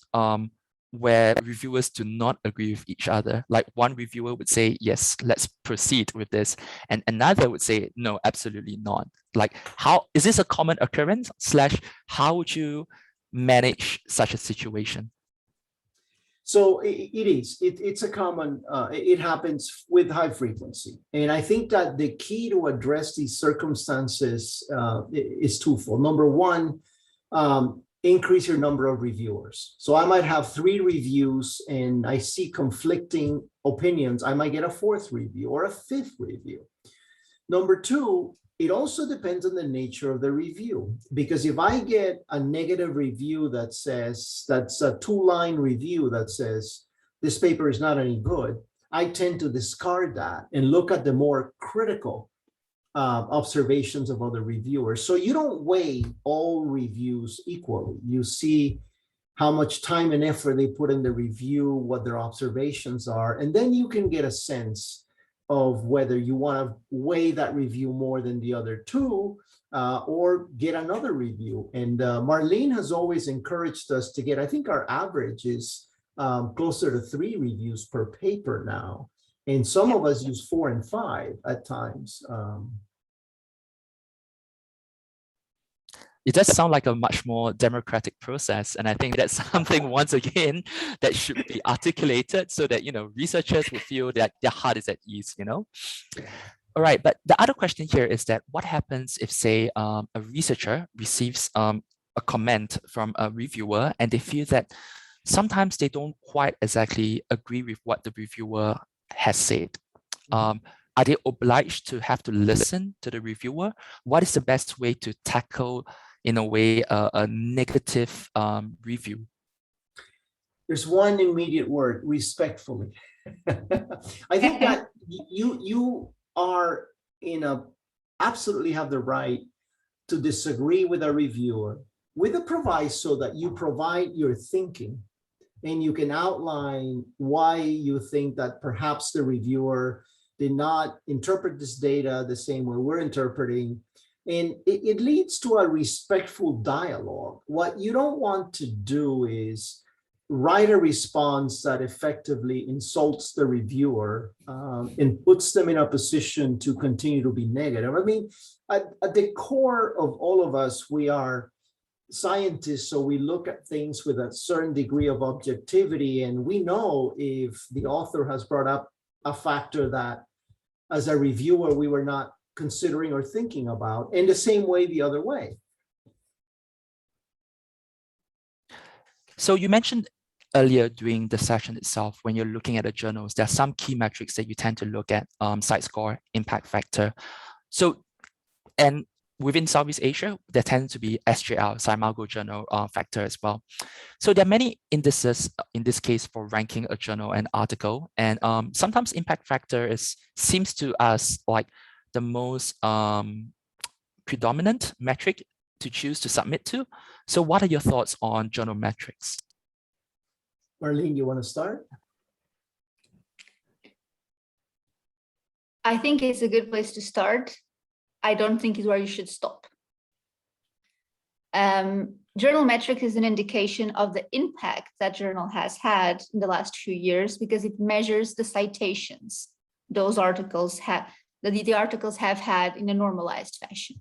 where reviewers do not agree with each other? Like one reviewer would say, yes, let's proceed with this. And another would say, no, absolutely not. Like, how is this a common occurrence / how would you manage such a situation? So it is. It's a common. It happens with high frequency, and I think that the key to address these circumstances is twofold. Number one, increase your number of reviewers. So I might have 3 reviews, and I see conflicting opinions. I might get a 4th review or a 5th review. Number two, it also depends on the nature of the review, because if I get a negative review that says, that's a 2-line review that says this paper is not any good, I tend to discard that and look at the more critical observations of other reviewers. So you don't weigh all reviews equally. You see how much time and effort they put in the review, what their observations are, and then you can get a sense of whether you want to weigh that review more than the other 2, or get another review. And Marlene has always encouraged us to get, I think our average is closer to 3 reviews per paper now. And some of us use 4 and 5 at times. It does sound like a much more democratic process. And I think that's something, once again, that should be articulated so that, researchers will feel that their heart is at ease, All right, but the other question here is that what happens if, say, a researcher receives a comment from a reviewer and they feel that sometimes they don't quite exactly agree with what the reviewer has said? Are they obliged to have to listen to the reviewer? What is the best way to tackle, in a way, a negative review? There's one immediate word: respectfully. I think that you are absolutely have the right to disagree with a reviewer, with a proviso that you provide your thinking and you can outline why you think that perhaps the reviewer did not interpret this data the same way we're interpreting. And it leads to a respectful dialogue. What you don't want to do is write a response that effectively insults the reviewer and puts them in a position to continue to be negative. I mean, at the core of all of us, we are scientists, so we look at things with a certain degree of objectivity, and we know if the author has brought up a factor that as a reviewer we were not considering or thinking about, and the same way the other way. So you mentioned earlier during the session itself, when you're looking at the journals, there are some key metrics that you tend to look at: site score, impact factor. So, and within Southeast Asia, there tends to be SJL, Scimago Journal factor as well. So there are many indices in this case for ranking a journal and article, and sometimes impact factor seems to us like the most predominant metric to choose to submit to. So what are your thoughts on journal metrics? Marlene, you want to start? I think it's a good place to start. I don't think it's where you should stop. Journal metric is an indication of the impact that journal has had in the last few years, because it measures the citations those articles have, the articles have had in a normalized fashion.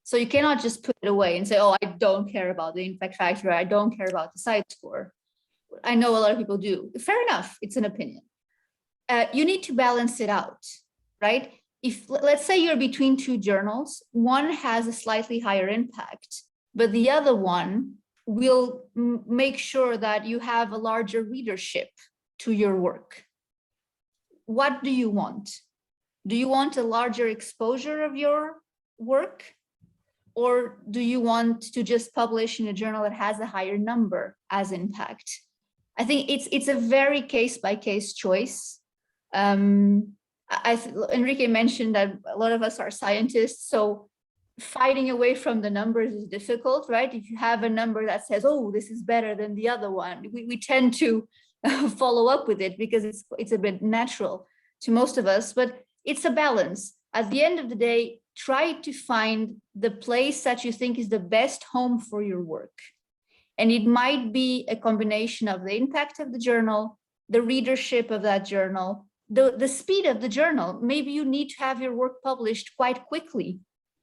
So you cannot just put it away and say, oh, I don't care about the impact factor, I don't care about the site score. I know a lot of people do. Fair enough, it's an opinion. You need to balance it out, right? If, let's say you're between 2 journals, one has a slightly higher impact, but the other one will make sure that you have a larger readership to your work. What do you want? Do you want a larger exposure of your work? Or do you want to just publish in a journal that has a higher number as impact? I think it's a very case-by-case choice. Enrique mentioned that a lot of us are scientists, so fighting away from the numbers is difficult, right? If you have a number that says, oh, this is better than the other one, we tend to follow up with it because it's a bit natural to most of us, but it's a balance. at the end of the day, try to find the place that you think is the best home for your work. And it might be a combination of the impact of the journal, the readership of that journal, the speed of the journal. Maybe you need to have your work published quite quickly.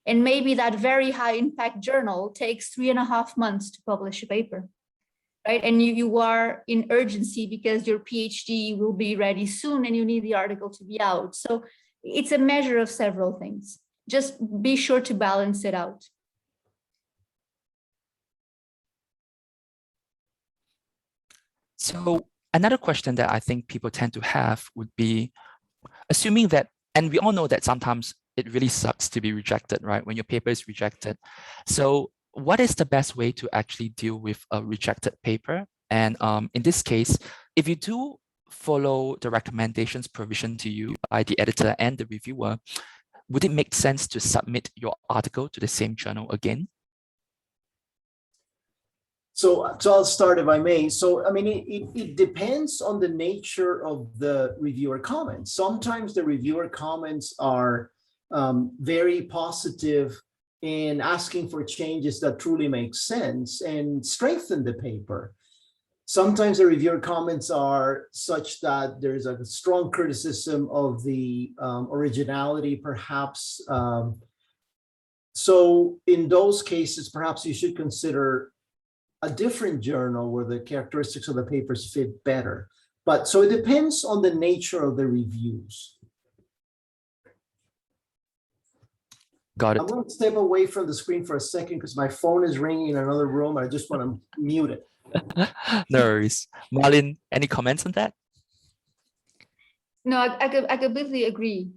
And maybe that very high impact journal takes 3.5 months to publish a paper, right? And you are in urgency because your PhD will be ready soon and you need the article to be out. So it's a measure of several things. Just be sure to balance it out. So another question that I think people tend to have would be, assuming that, and we all know that sometimes it really sucks to be rejected, right? When your paper is rejected. So what is the best way to actually deal with a rejected paper? And in this case, if you do follow the recommendations provisioned to you by the editor and the reviewer, would it make sense to submit your article to the same journal again? So I'll start if I may. So, I mean, it depends on the nature of the reviewer comments. Sometimes the reviewer comments are very positive in asking for changes that truly make sense and strengthen the paper. Sometimes the reviewer comments are such that there's a strong criticism of the originality, perhaps. So in those cases, perhaps you should consider a different journal where the characteristics of the papers fit better. But so it depends on the nature of the reviews. Got it. I'm going to step away from the screen for a second because my phone is ringing in another room. I just want to mute it. No worries. Marlene, any comments on that? No, I completely agree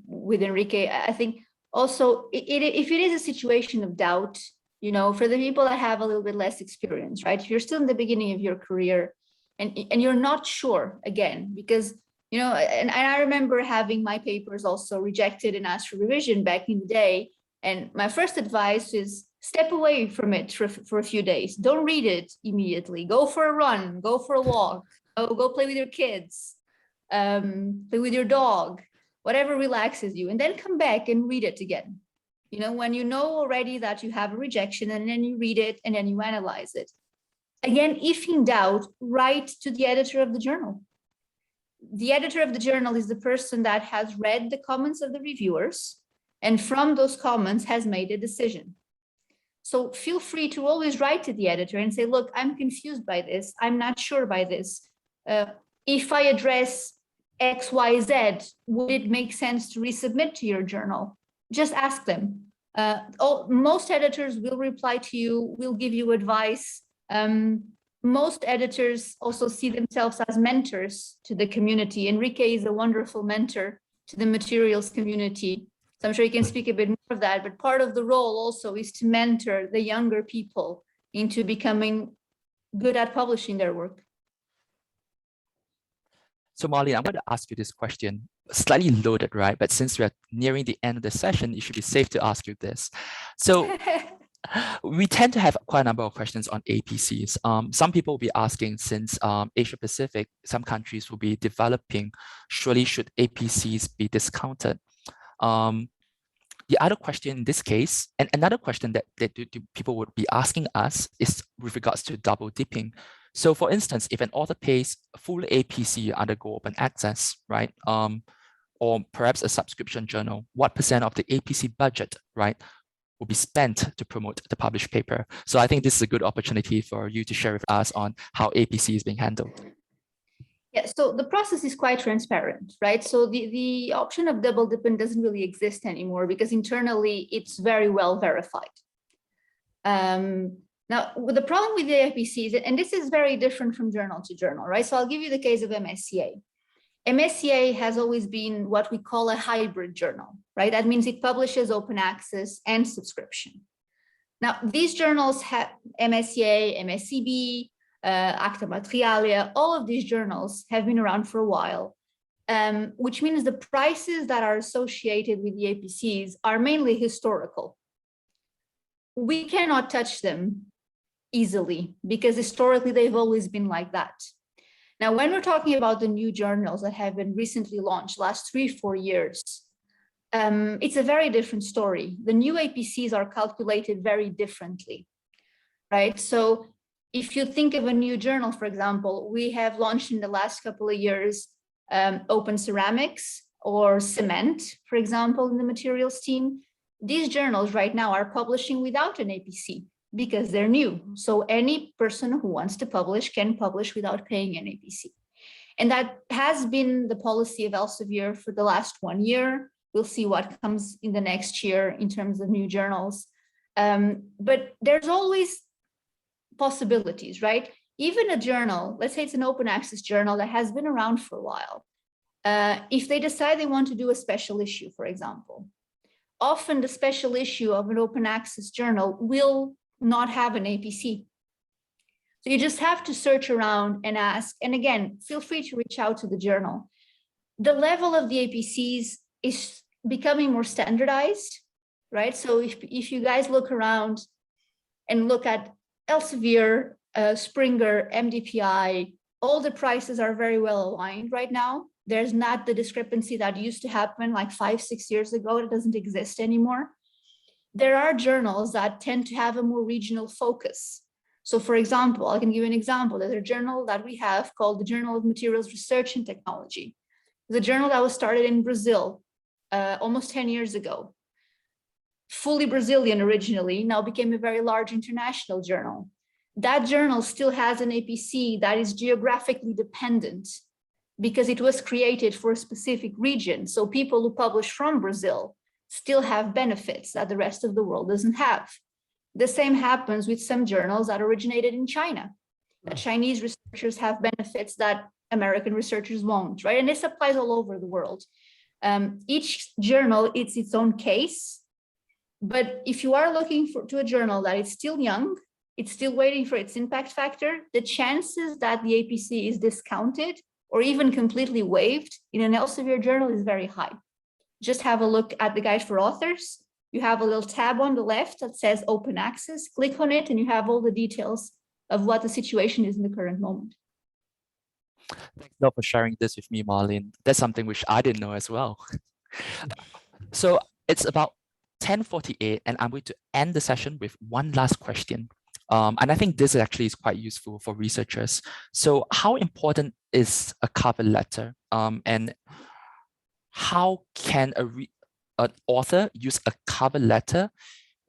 with Enrique. I think also if it is a situation of doubt, you know, for the people that have a little bit less experience, right? If you're still in the beginning of your career and you're not sure, again, because, you know, and I remember having my papers also rejected and asked for revision back in the day. And my first advice is step away from it for a few days. Don't read it immediately. Go for a run, go for a walk, go play with your kids, play with your dog, whatever relaxes you, and then come back and read it again. You know, when you know already that you have a rejection and then you read it and then you analyze it. Again, if in doubt, write to the editor of the journal. The editor of the journal is the person that has read the comments of the reviewers and from those comments has made a decision. So feel free to always write to the editor and say, look, I'm confused by this. I'm not sure by this. If I address X, Y, Z, would it make sense to resubmit to your journal? Just ask them. Most editors will reply to you, will give you advice. Most editors also see themselves as mentors to the community. Enrique is a wonderful mentor to the materials community. So I'm sure you can speak a bit more of that, but part of the role also is to mentor the younger people into becoming good at publishing their work. So Marlene, I'm going to ask you this question, slightly loaded, right? But since we're nearing the end of the session, it should be safe to ask you this. So we tend to have quite a number of questions on APCs. Some people will be asking, since Asia Pacific, some countries will be developing, surely should APCs be discounted? The other question in this case, and another question that people would be asking us is with regards to double dipping. So for instance, if an author pays full APC undergo open access, right? Or perhaps a subscription journal, what % of the APC budget, right, will be spent to promote the published paper? So I think this is a good opportunity for you to share with us on how APC is being handled. Yeah, so the process is quite transparent, right? So the option of double dipping doesn't really exist anymore because internally it's very well verified. Now, the problem with the APCs, and this is very different from journal to journal, right? So I'll give you the case of MSCA. MSCA has always been what we call a hybrid journal, right? That means it publishes open access and subscription. Now, these journals have MSCA, MSCB, Acta Materialia, all of these journals have been around for a while, which means the prices that are associated with the APCs are mainly historical. We cannot touch them easily because historically they've always been like that. Now, when we're talking about the new journals that have been recently launched, last 3-4 years, it's a very different story. The new APCs are calculated very differently, right? So if you think of a new journal, for example, we have launched in the last couple of years open ceramics or cement, for example, in the materials team. These journals right now are publishing without an APC because they're new. So any person who wants to publish can publish without paying an APC. And that has been the policy of Elsevier for the last 1 year. We'll see what comes in the next year in terms of new journals. But there's always possibilities, right? Even a journal, let's say it's an open access journal that has been around for a while. If they decide they want to do a special issue, for example, often the special issue of an open access journal will not have an APC. So you just have to search around and ask, and again, feel free to reach out to the journal. The level of the APCs is becoming more standardized, right? So if you guys look around and look at Elsevier, Springer, MDPI, all the prices are very well aligned right now. There's not the discrepancy that used to happen like 5-6 years ago. It doesn't exist anymore. There are journals that tend to have a more regional focus. So for example, I can give you an example. There's a journal that we have called the Journal of Materials Research and Technology. The journal that was started in Brazil almost 10 years ago. Fully Brazilian originally, now became a very large international journal. That journal still has an APC that is geographically dependent because it was created for a specific region. So people who publish from Brazil still have benefits that the rest of the world doesn't have. The same happens with some journals that originated in China. That Chinese researchers have benefits that American researchers won't, right? And this applies all over the world. Each journal, it's its own case. But if you are looking to a journal that is still young, it's still waiting for its impact factor, the chances that the APC is discounted or even completely waived in an Elsevier journal is very high. Just have a look at the guide for authors. You have a little tab on the left that says open access, click on it, and you have all the details of what the situation is in the current moment. Thanks a lot for sharing this with me, Marlene. That's something which I didn't know as well. So it's about 10:48, and I'm going to end the session with one last question. And I think this actually is quite useful for researchers. So how important is a cover letter? And how can an author use a cover letter?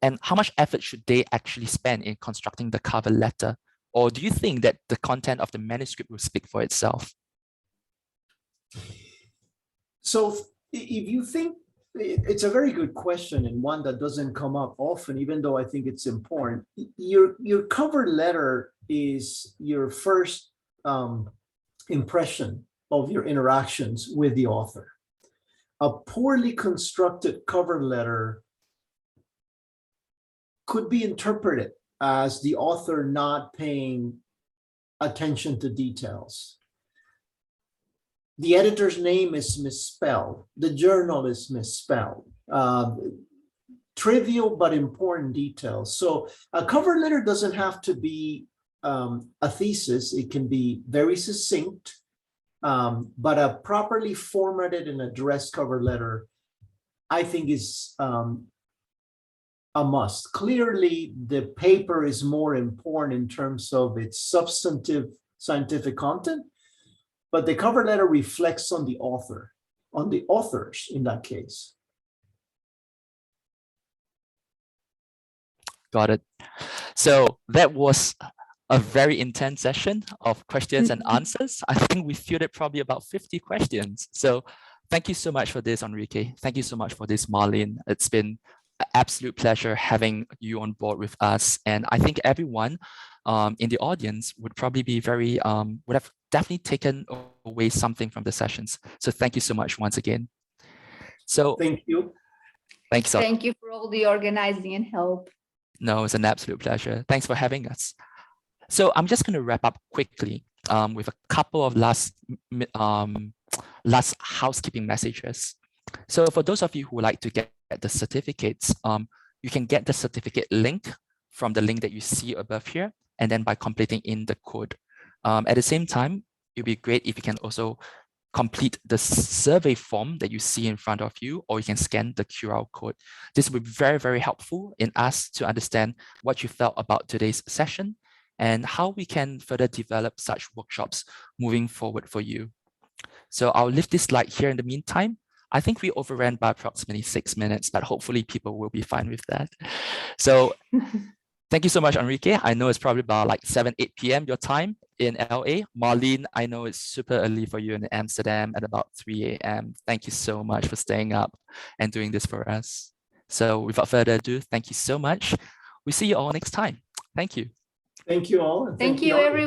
And how much effort should they actually spend in constructing the cover letter? Or do you think that the content of the manuscript will speak for itself? So if you think, it's a very good question and one that doesn't come up often, even though I think it's important. Your cover letter is your first impression of your interactions with the author. A poorly constructed cover letter could be interpreted as the author not paying attention to details. The editor's name is misspelled. The journal is misspelled. Trivial but important details. So a cover letter doesn't have to be a thesis. It can be very succinct, but a properly formatted and addressed cover letter, I think, is a must. Clearly, the paper is more important in terms of its substantive scientific content, but the cover letter reflects on the author, on the authors in that case. Got it. So that was a very intense session of questions and answers. I think we fielded probably about 50 questions. So thank you so much for this, Enrique. Thank you so much for this, Marlene. It's been an absolute pleasure having you on board with us. And I think everyone in the audience would probably be very, would have definitely taken away something from the sessions. So thank you so much once again. So thank you. Thanks. Thank you for all the organizing and help. No, it's an absolute pleasure. Thanks for having us. So I'm just going to wrap up quickly with a couple of last housekeeping messages. So for those of you who would like to get the certificates, you can get the certificate link from the link that you see above here, and then by completing in the code. At the same time, it'd be great if you can also complete the survey form that you see in front of you, or you can scan the QR code. This will be very, very helpful in us to understand what you felt about today's session and how we can further develop such workshops moving forward for you. So I'll leave this slide here in the meantime. I think we overran by approximately 6 minutes, but hopefully people will be fine with that. So thank you so much, Enrique. I know it's probably about like 7, 8 p.m. your time in LA. Marlene, I know it's super early for you in Amsterdam at about 3 a.m. Thank you so much for staying up and doing this for us. So without further ado, thank you so much. We'll see you all next time. Thank you. Thank you all. Thank you, everyone.